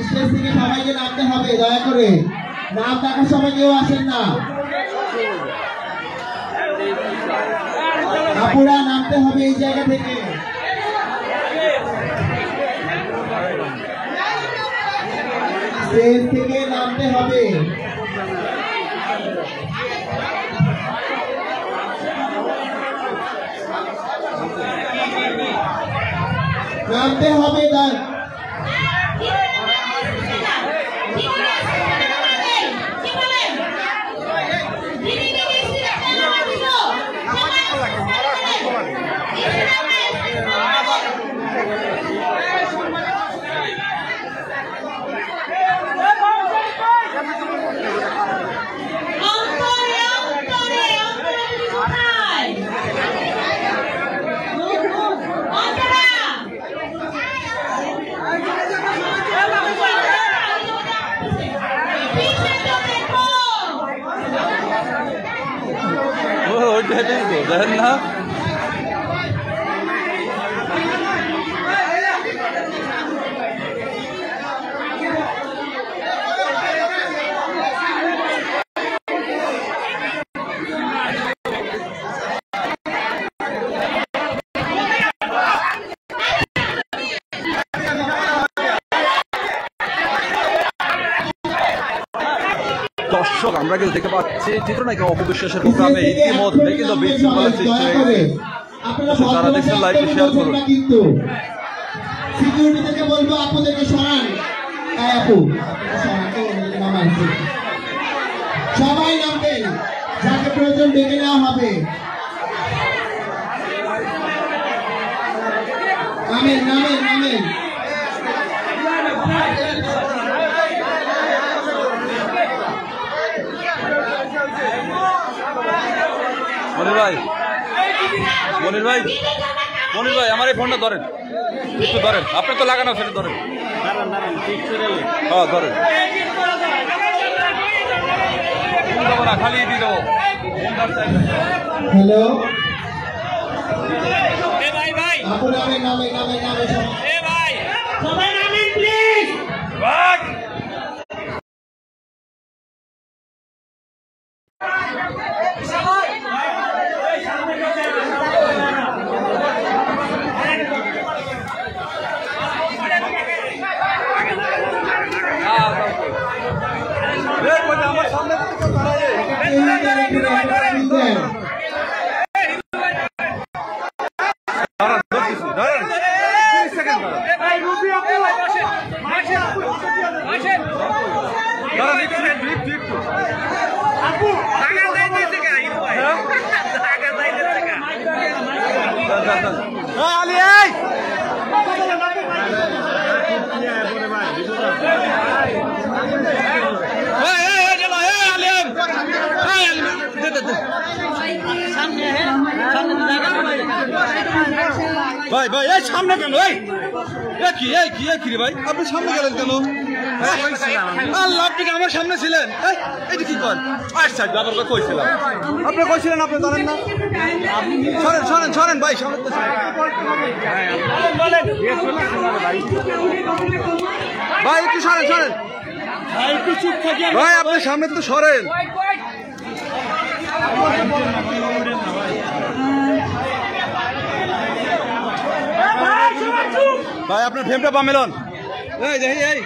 [SPEAKER 7] স্টেজ থেকে সবাইকে নামতে হবে, দয়া করে। নাম ডাকার সময় কেউ আসেন না। আপুরা নামতে হবে এই জায়গা থেকে। স্টেজ থেকে নামতে হবে। নামতে হবে
[SPEAKER 4] দেখেন না, দর্শক আমরা কিন্তু দেখতে পাচ্ছি চিত্রনায়িকা অপবিশ্বাসের প্রোগ্রামে ইতিমধ্যে কিন্তু বিশৃঙ্খলা সৃষ্টি হয়ে গেছে। যারা দেখছেন লাইভে শেয়ার করুন।
[SPEAKER 7] কিন্তু সিকিউরিটি থেকে বলবো আপনাদেরকে সরান। আপু সবাই নামবেন, যাকে প্রয়োজন ডেকে নেওয়া হবে। নামেন নামেন নামেন।
[SPEAKER 4] মনির ভাই, মনির ভাই, মনির ভাই, আমার এই ফোনটা ধরেন, একটু ধরেন। আপনি তো লাগানো, সেটা ধরেন। হ্যাঁ ধরেন, খালি দিয়ে দেবো।
[SPEAKER 7] হ্যালো,
[SPEAKER 6] সবাই নামেন প্লিজ।
[SPEAKER 4] ভাই ভাই, এই সামনে কেন? কি রে ভাই, আপনি সামনে গেলেন কেন? আল্লাহ, আপনি কি আমার সামনে ছিলেন? এইটা কি কর? আচ্ছা, আপনাকে কইছিলাম, আপনি কইছিলেন, আপনি জানেন না। সরেন সরেন সরেন ভাই, সামনে তো ভাই, একটু সরেন সরেন ভাই, আপনি সামনে তো সরেন। ভাই আপনার ফ্রেমটা পামেলন, এই দেখি, এই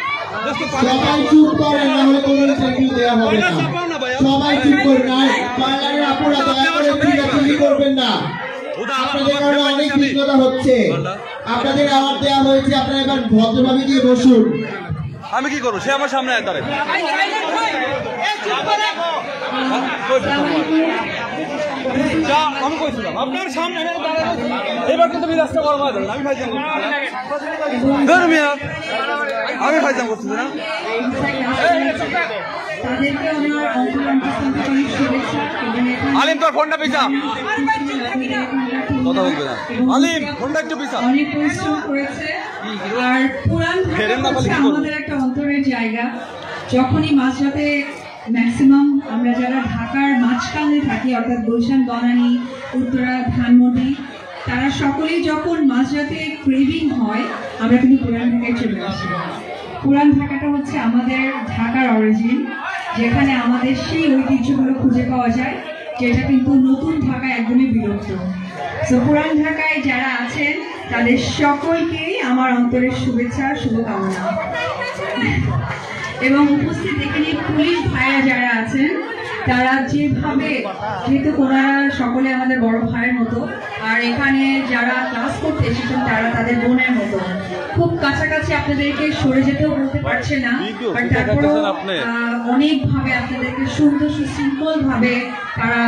[SPEAKER 7] সবাই চুপ করেন, না হলে কোনো ইন্টারভিউ দেওয়া হবে না।
[SPEAKER 4] না ভাই,
[SPEAKER 7] সবাই চুপ করবেন আর পার্লারের আপুরা দয়া করে চিল্লাচিল্লি করবেন না। আপনাদের কারণে অনেক বিঘ্নতা হচ্ছে। আপনাদের আওয়াজ দেওয়া হয়েছে, আপনারা এবার ভদ্রভাবে গিয়ে বসুন।
[SPEAKER 4] আমি কি করবো? সে আমার সামনে দাঁড়ায়। আমি কইছিলাম আপনার সামনে এবার কিন্তু বিরাজটা বড় হয়ে যাবে। আমি ফাইজাম আমি ফাইজাম করছি না। আলিম তোর ফোনটা পিছা কথা বলবে না। আলিম ফোনটা একটু পিছা।
[SPEAKER 2] অনেক পরিশ্রম করেছে আর পুরান ঢাকা হচ্ছে আমাদের একটা অন্তরের জায়গা। যখনই মাঝরাতে ম্যাক্সিমাম আমরা যারা ঢাকার মাঝখানে থাকি অর্থাৎ গুলশান, বনানী, উত্তরা, ধানমন্ডি, তারা সকলেই যখন মাঝরাতে ক্রেভিং হয় আমরা কিন্তু পুরান ঢাকায় চলে আসি। পুরান ঢাকাটা হচ্ছে আমাদের ঢাকার অরিজিন, যেখানে আমাদের সেই ঐতিহ্যগুলো খুঁজে পাওয়া যায়, যেটা কিন্তু নতুন ঢাকায় একদমই বিলুপ্ত। তো পুরান ঢাকায় যারা আছেন তাদের সকলকেই আমার অন্তরের শুভেচ্ছা, শুভকামনা। এবং উপস্থিত এখানে পুলিশ ভাইরা যারা আছেন তারা যেভাবে, যেহেতু ওনারা সকলে আমাদের বড় ভাইয়ের মতো, আর এখানে যারা ক্লাস করতে এসেছেন তারা তাদের বোনের মতো, খুব কাছাকাছি আপনাদেরকে সরে যেতেও বলতে পারছে না, বাট তারপরেও অনেকভাবে আপনাদেরকে সুন্দর সুশৃঙ্খল ভাবে তারা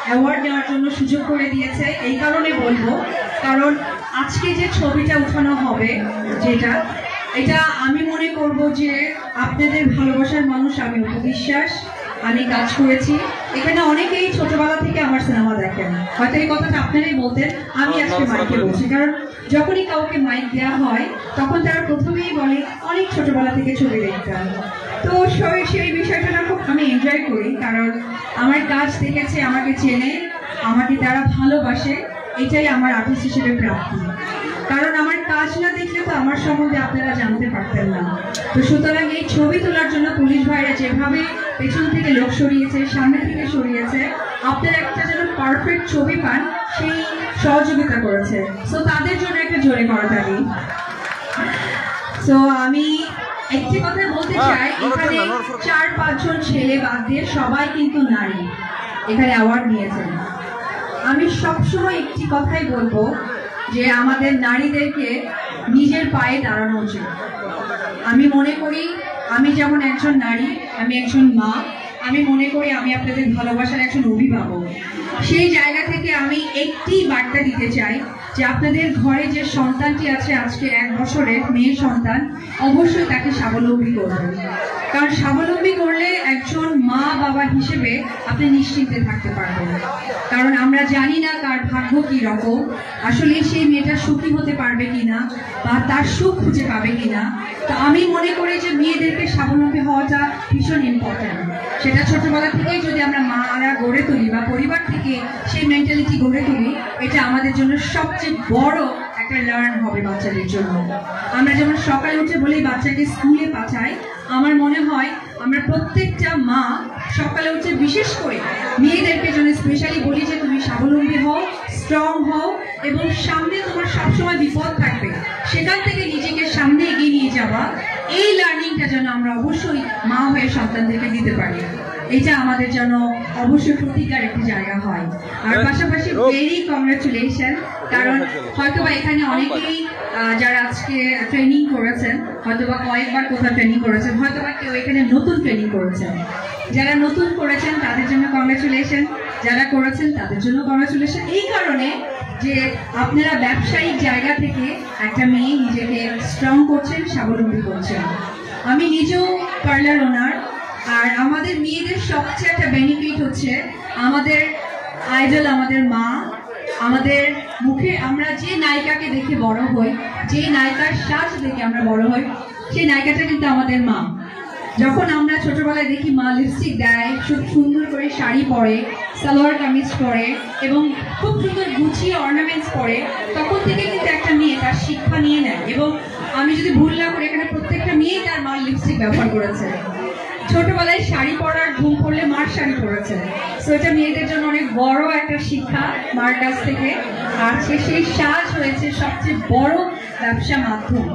[SPEAKER 2] অ্যাওয়ার্ড নেওয়ার জন্য সুযোগ করে দিয়েছে। এই কারণে বলবো, কারণ আজকে যে ছবিটা উঠানো হবে যেটা, এটা আমি মনে করব যে আপনাদের ভালোবাসার মানুষ আমি উপবিশ্বাস, আমি কাজ করেছি এখানে। অনেকেই ছোটবেলা থেকে আমার সিনেমা দেখেন, হয়তো এই কথাটা আপনারাই বলতেন, আমি আজকে মাইকে বলছি, কারণ যখনই কাউকে মাইক দেওয়া হয় তখন তারা প্রথমেই বলে অনেক ছোটবেলা থেকে ছবি দেখতাম। তো সেই বিষয়টা খুব আমি এনজয় করি, কারণ আমার কাজ দেখেছে, আমাকে চেনে, আমাকে তারা ভালোবাসে, এটাই আমার আর্টিস্ট হিসেবে প্রাপ্তি। কারণ আমার কাজ না দেখলে তো আমার সম্বন্ধে আপনারা জানতে পারতেন না। তো সুতরাং এই ছবি তোলার জন্য পুলিশ ভাইরা যেভাবে পেছন থেকে লোক সরিয়েছে, সামনে থেকে সরিয়েছে, আপনারা একটা যেন পারফেক্ট ছবি পান সেই সহযোগিতা করেছে। সো তাদের জন্য একটা জোরে করতালি। সো আমি একটি কথা বলতে চাই, এখানে 4-5 জন ছেলে বাদ দিয়ে সবাই কিন্তু নারী এখানে অ্যাওয়ার্ড নিয়েছেন। আমি সবসময় একটি কথাই বলবো যে আমাদের নারীদেরকে নিজের পায়ে দাঁড়ানো উচিত। আমি মনে করি আমি যেমন একজন নারী, আমি একজন মা, আমি মনে করি আমি আপনাদের ভালোবাসার একজন অভিভাবক। সেই জায়গা থেকে আমি একটি বার্তা দিতে চাই যে আপনাদের ঘরে যে সন্তানটি আছে আজকে 1 বছরের মেয়ে সন্তান, অবশ্যই তাকে স্বাবলম্বী করবেন। কারণ স্বাবলম্বী করলে একজন মা বাবা হিসেবে আপনি নিশ্চিন্তে থাকতে পারবেন। কারণ আমরা জানি না কার ভাগ্য কি রকম, আসলে সেই মেয়েটা সুখী হতে পারবে কিনা বা তার সুখ খুঁজে পাবে কিনা। তো আমি মনে করি যে মেয়েদেরকে স্বাবলম্বী হওয়াটা ভীষণ ইম্পর্টেন্ট। সেটা ছোটবেলা থেকেই যদি আমরা মারা গড়ে তুলি বা পরিবার থেকে সেই মেন্টালিটি গড়ে তুলি, এটা আমাদের জন্য সবচেয়ে বড় একটা লার্ন হবে বাচ্চাদের জন্য। আমরা যেমন সকালে উঠে বলেই বাচ্চাকে স্কুলে পাঠাই, আমার মনে হয় আমরা প্রত্যেকটা মা সকালে উঠে বিশেষ করে মেয়েদেরকে জন্য স্পেশালি বলি যে তুমি স্বাবলম্বী হও, স্ট্রং হও, এবং সামনে তোমার সবসময় বিপদ থাকবে, সেখান থেকে নিজেকে সামনে এগিয়ে নিয়ে যাওয়া, এই লার্নিংটা যেন আমরা অবশ্যই মা হয়ে সন্তানদেরকে দিতে পারি। এটা আমাদের জন্য অবশ্যই প্রতিজ্ঞার একটি জায়গা হয়। আর পাশাপাশি ভেরি কংগ্রাচুলেশন, কারণ হয়তোবা এখানে অনেকেই যারা আজকে ট্রেনিং করেছেন, হয়তোবা কয়েকবার কোথাও ট্রেনিং করেছেন, হয়তোবা কেউ এখানে নতুন ট্রেনিং করেছেন। যারা নতুন করেছেন তাদের জন্য কংগ্রাচুলেশন, যারা করেছেন তাদের জন্য কংগ্রাচুলেশন। এই কারণে যে আপনারা ব্যবসায়িক জায়গা থেকে একটা মেয়ে নিজেকে স্ট্রং করছেন, স্বাবলম্বী করছেন। আমি নিজেও পার্লার ওনার, আর আমাদের মেয়েদের সবচেয়ে একটা বেনিফিট হচ্ছে আমাদের আইডল আমাদের মা। আমাদের মুখে আমরা যে নায়িকাকে দেখে বড় হই, যে নায়িকার সাজ দেখে আমরা বড় হই, সেই নায়িকাটা কিন্তু আমাদের মা। যখন আমরা ছোটবেলায় দেখি মা লিপস্টিক দেয়, খুব সুন্দর করে শাড়ি পরে, সালোয়ার কামিজ পরে এবং খুব সুন্দর গুছিয়ে অর্নামেন্টস পরে, তখন থেকে কিন্তু একটা মেয়ে তার শিক্ষা নিয়ে নেয়। এবং আমি যদি ভুল না করি এখানে প্রত্যেকটা মেয়ে তার মার লিপস্টিক ব্যবহার করেছে, ছোটবেলায় শাড়ি পরার ঘুম পড়লে মার শাড়ি পরেছে। সো এটা মেয়েদের জন্য অনেক বড় একটা শিক্ষা মার কাছ থেকে। আর সেই সাজ হয়েছে সবচেয়ে বড় ব্যবসা মাধ্যম।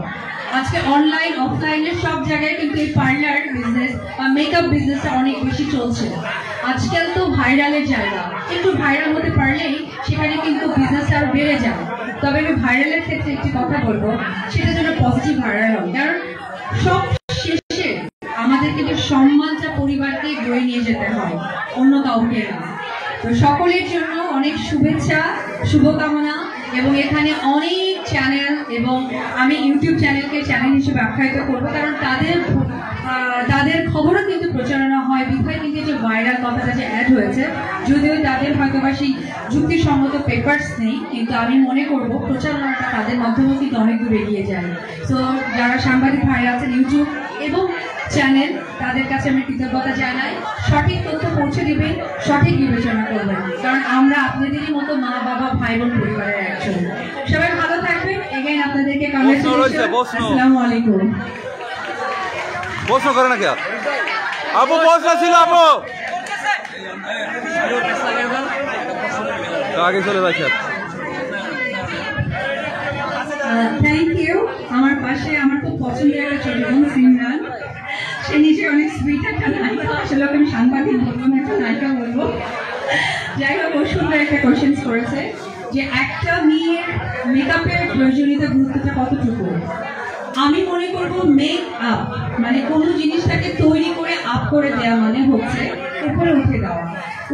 [SPEAKER 2] আজকে অনলাইন অফলাইনের সব জায়গায় কিন্তু এই পার্লার বিজনেস বা মেকআপ বিজনেসটা অনেক বেশি চলছে। আজকাল তো ভাইরালের জায়গা, একটু ভাইরাল হতে পারলেই সেখানে কিন্তু বিজনেসটা আরো বেড়ে যায়। তবে আমি ভাইরালের ক্ষেত্রে একটি কথা বলবো, সেটা যেন পজিটিভ ভাইরাল হয়, কারণ সব শেষে আমাদের কিন্তু সম্মানটা পরিবারকে বয়ে নিয়ে যেতে হয়, অন্য কাউকে না। তো সকলের জন্য অনেক শুভেচ্ছা, শুভকামনা, এবং এখানে অনেক চ্যানেল, এবং আমি ইউটিউব চ্যানেলকে চ্যানেল হিসেবে আখ্যায়িত করবো, কারণ তাদের খবরও কিন্তু প্রচারণা হয়, বিধায় কিন্তু যে ভাইরাল কথাটা যে অ্যাড হয়েছে, যদিও তাদের হয়তো বা সেই যুক্তিসঙ্গত পেপারস নেই, কিন্তু আমি মনে করবো প্রচারণাটা তাদের মাধ্যমে কিন্তু অনেক দূর এগিয়ে যায়। তো যারা সাংবাদিক ভাইরা আছেন ইউটিউব এবং চ্যানেল, তাদের কাছে আমি কৃতজ্ঞতা জানাই। সঠিক তথ্য পৌঁছে দিবেন, সঠিক বিবেচনা করবেন, কারণ আমরা আপনাদেরই মতো মা বাবা ভাই বোন পরিবারের একজন। সবাই ভালো থাকবেন। এগেইন আপনাদেরকে কংগ্রেচুলেশন। আসসালামু আলাইকুম।
[SPEAKER 4] প্রশ্ন করে না কে আপু? প্রশ্ন ছিল আপু, আগে চলে যাচ্ছে।
[SPEAKER 2] Thank you. আমার পাশে আমার খুব পছন্দের একটা ছোট বোন সিমরান, সে নিজে অনেক সুইট একটা নায়িকা, আসলে আমি সাংবাদিক বলবো না, একটা নায়িকা বলবো। যাই হোক, ও সুন্দর একটা কোয়েশ্চেন করেছে যে একটা মেয়ের মেকআপের প্রয়োজনীয়তা গুরুত্বটা কতটুকু। আমি মনে করবো মেক আপ মানে কোনো জিনিসটাকে তৈরি করে আপ করে দেওয়া মানে হচ্ছে উপরে উঠে দেওয়া।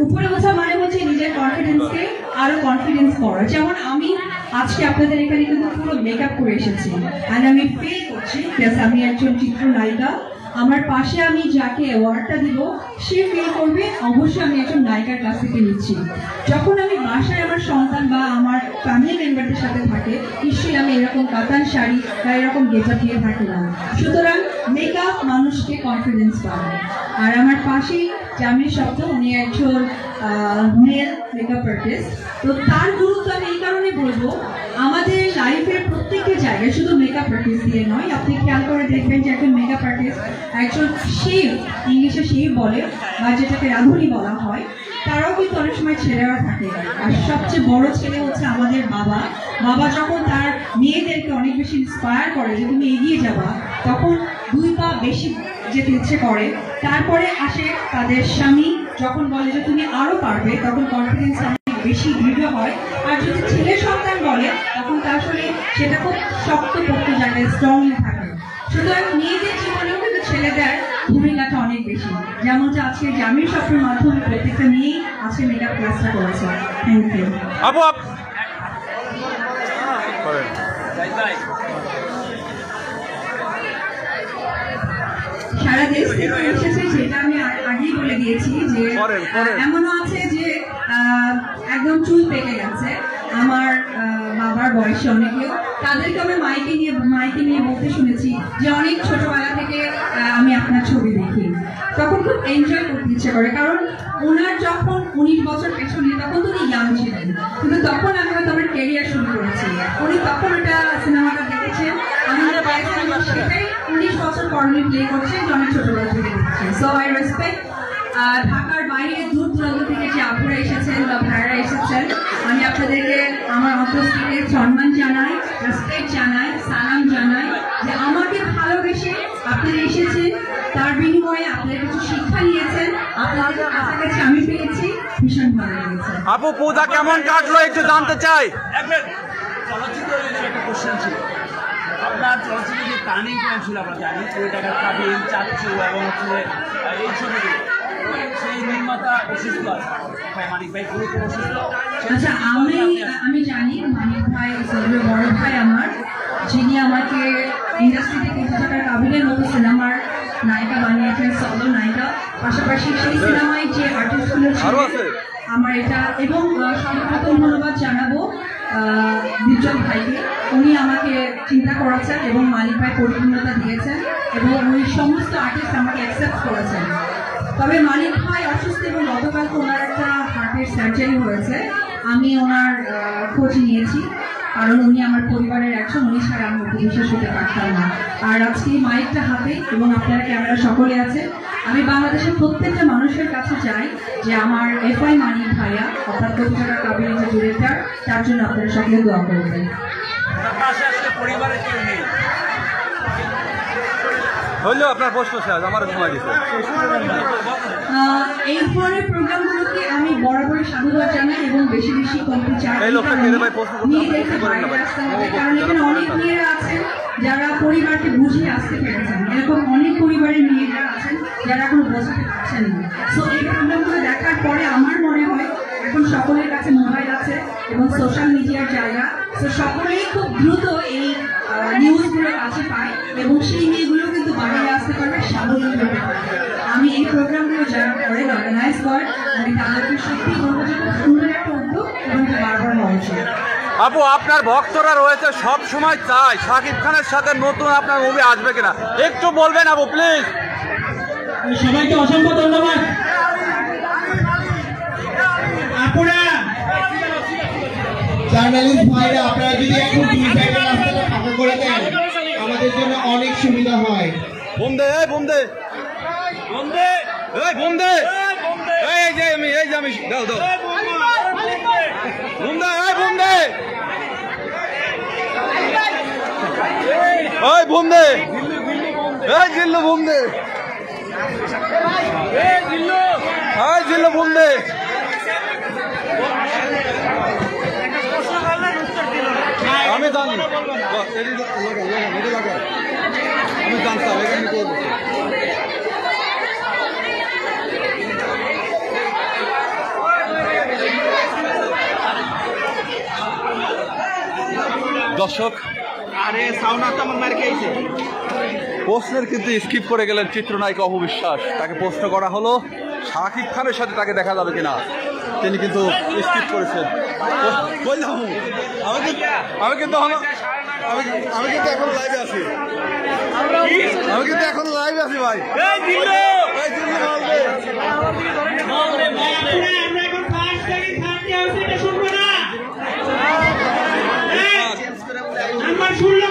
[SPEAKER 2] উপরে ওঠা মানে হচ্ছে নিজের কনফিডেন্সকে আরো কনফিডেন্স করা। যেমন আমি আজকে আপনাদের এখানে কিন্তু পুরো মেকআপ করে এসেছি, আর আমি ফিল করছি আমি একজন চিত্রনায়িকা। আমার পাশে আমি যাকে অ্যাওয়ার্ডটা দিব সে ফিল করবে অবশ্যই আমি একজন নায়িকার কাছ থেকে নিচ্ছি। যখন আমি বাসায় আমার সন্তান বা আমার ফ্যামিলি মেম্বারদের সাথে থাকে, নিশ্চয়ই আমি এরকম কাতান শাড়ি বা এরকম গেজা দিয়ে থাকি না। সুতরাং মেকআপ মানুষকে কনফিডেন্স পাবে। আর আমার পাশেই জামিল শব্দ, উনি একজন মেল মেকআপ আর্টিস্ট। তো তার গুরুত্ব আমি এই কারণে বলবো, আমাদের লাইফের প্রত্যেকটা জায়গায় শুধু মেকআপ আর্টিস্ট দিয়ে নয়, আপনি খেয়াল করে দেখবেন যে একজন মেকআপ আর্টিস্ট একজন শেফ, ইংলিশে শেফ বলে বা যেটাকে রাঁধুনি বলা হয়, তারাও কিন্তু অনেক সময় ছেলেরা থাকে। আর সবচেয়ে বড় ছেলে হচ্ছে আমাদের বাবা। বাবা যখন তার মেয়েদেরকে অনেক বেশি ইন্সপায়ার করে যে তুমি এগিয়ে যাবা, তখন 2 পা বেশি যেতে ইচ্ছে করে। তারপরে আসে তাদের স্বামী, যখন বলে যে তুমি আরো পারবে, তখন কনফিডেন্স অনেক বেশি দৃঢ় হয়। আর যদি ছেলে সন্তান বলে, তখন তা আসলে সেটা খুব শক্ত পোক্ত জায়গায় স্ট্রংলি থাকে। সুতরাং মেয়েদের জীবনেও কিন্তু ছেলেদের ভূমিকাটা অনেক বেশি, যেমনটা আজকে জামিল শব্দের মাধ্যমে প্রত্যেকটা মেয়েই আজকে মেকআপ ক্লাসটা করেছে। Thank you. সারা দেশ থেকে এসেছে, সেটা আমি আগেই বলে দিয়েছি যে এমনও আছে যে একদম চুল পেকে গেছে আমার বাবার বয়সে অনেকেও, তাদেরকে আমি মাইকে নিয়ে বলতে শুনেছি যে অনেক ছোটবেলা থেকে আমি আপনার ছবি দেখি। তখন খুব এনজয় করতে ইচ্ছে করে, কারণ ওনার যখন 19 বছর পেছনে, তখন তো উনি ইয়াং ছিলেন, কিন্তু তখন আমি হয়তো আমার ক্যারিয়ার শুরু করেছি। উনি তখন ওটা সিনেমাটা দেখেছেন, আমি সেটাই 19 বছর পর উনি প্লে করছেন, যে অনেক ছোটবেলা থেকে দেখছি। So I respect. ঢাকার বাইরে দূর দূরান্ত থেকে যে আপুরা এসেছেন বা ভাইরা এসেছেন, আমি আপনাদেরকে আমার অন্তর থেকে সম্মান জানাই, রেসপেক্ট জানাই, সালাম জানাই যে আমাকে ভালোবেসে আপনারা এসেছেন, তার বিনিময়ে আপনারা কিছু শিক্ষা নিয়েছেন, আপনাদের কাছাকাছি আমি পেয়েছি, ভীষণ ভালো লেগেছে।
[SPEAKER 4] আপু পূজা কেমন কাটলো একটু জানতে চাই।
[SPEAKER 3] চলচ্চিত্রের একটা কোশ্চেন ছিল, আপনার চলচ্চিত্রের যে টার্নিং পয়েন্ট ছিল আমরা জানি, ওই টাকার কাবিন, চাচ্ছু এবং হচ্ছে এই ছবিগুলো, সেই নির্মাতা অসুস্থ আছে, মানিক ভাই পুরোপুরি অসুস্থ।
[SPEAKER 2] আচ্ছা, আমি জানি মানিক ভাই বড় ভাই আমার, যিনি আমাকে ইন্ডাস্ট্রিতে 30 টাকার কাবিনের মতো সিনেমার নায়িকা বানিয়েছেন, সলো নায়িকা। পাশাপাশি সেই সিনেমায় যে আর্টিস্টগুলো ছিল আমার এটা, এবং সর্বপ্রথম ধন্যবাদ জানাবো বিজল ভাইকে, উনি আমাকে চিন্তা করেছেন এবং মালিক ভাই পরিপূর্ণতা দিয়েছেন, এবং উনি সমস্ত আর্টিস্ট আমাকে অ্যাকসেপ্ট করেছেন। তবে মালিক ভাই অসুস্থ, এবং গতকাল ওনার একটা হার্টের সার্জারি হয়েছে। আমি ওনার খোঁজ নিয়েছি, কারণ উনি আমার পরিবারের একজন, উনি ছাড়া আমি বিশেষ হতে পারতাম না। আর আজকে মাইকটা হাতে এবং আপনারা ক্যামেরা সকলে আছে, আমি বাংলাদেশের প্রত্যেকটা মানুষের কাছে চাই যে আমার এফআই মানিক ভাইয়া অর্থাৎ 30 টাকার কাবিনের যে ডিরেক্টর, তার জন্য আপনারা সকলে দোয়া করবেন।
[SPEAKER 3] পরিবারের কেউ নেই,
[SPEAKER 4] হইলেও আপনার প্রশ্ন শেষ, আমার সময় দিচ্ছে।
[SPEAKER 2] এই ধরনের প্রোগ্রামগুলোকে আমি বরাবরই সাধুবাদ জানাই এবং বেশি বেশি করতে চাই।
[SPEAKER 4] এই লোকটা কে রে ভাই প্রশ্ন করতে
[SPEAKER 2] মেয়েদেরকে বাইরে আসতে হবে, কারণ এখানে অনেক মেয়েরা আছেন যারা পরিবারকে বুঝিয়ে আসতে পেরেছেন। এরকম অনেক পরিবারের মেয়েরা আছেন যারা এখনো বোঝাতে পারছেন না। সো এই প্রোগ্রামগুলো দেখার পরে আমার মনে হয় এখন সকলের কাছে মোবাইল আছে এবং সোশ্যাল মিডিয়ার জায়গা, তো সকলেই খুব দ্রুত এই নিউজগুলো কাছে পায় এবং সেই মেয়েগুলো কিন্তু বাইরে আসতে পারবে, স্বাবলম্বী হতে পারবে। আমি এই প্রোগ্রামগুলো যারা করেন, অর্গানাইজ করেন, আমি তাদেরকে সত্যি বলবো যে খুব সুন্দর একটা উদ্যোগ এবং এটা বারবার হওয়া উচিত।
[SPEAKER 4] আপু, আপনার ভক্তরা রয়েছে, সব সময় চাই শাকিব খানের সাথে নতুন আপনার মুভি আসবে কিনা, একটু বলবেন আপু প্লিজ।
[SPEAKER 6] সবাইকে অসংখ্য ধন্যবাদ। আপুরা,
[SPEAKER 7] জার্নালিস্ট ভাইরা, আপনারা যদি একটু দুই সাইডের রাস্তাটা ফাঁকা করে দেন আমাদের জন্য অনেক সুবিধা হয়।
[SPEAKER 4] বোম দে, এই বোম দে, বোম দে, এই বোম দে, এই যে আমি দাও দাও বোম দে, এই বোম দে, ওই বোম দে, এই জিল্লু বোম দে, এই জিল্লু বোম দে। আমি জানি, আমি জানতাম এখানে করবো। দর্শক,
[SPEAKER 1] আরে সাউন্ড তো আমার মার খেয়েছে।
[SPEAKER 4] প্রশ্নের কিন্তু স্কিপ করে গেলেন চিত্রনায়িকা অপু বিশ্বাস। তাকে প্রশ্ন করা হলো শাকিব খানের সাথে তাকে দেখা যাবে কিনা, তিনি কিন্তু স্কিপ করেছেন। আমি কিন্তু এখন লাইভে আছি, ভাই।
[SPEAKER 6] আমরা এখন ফার্স্ট থেকে থার্ড হাউস এটা শুনবো না। আমার 16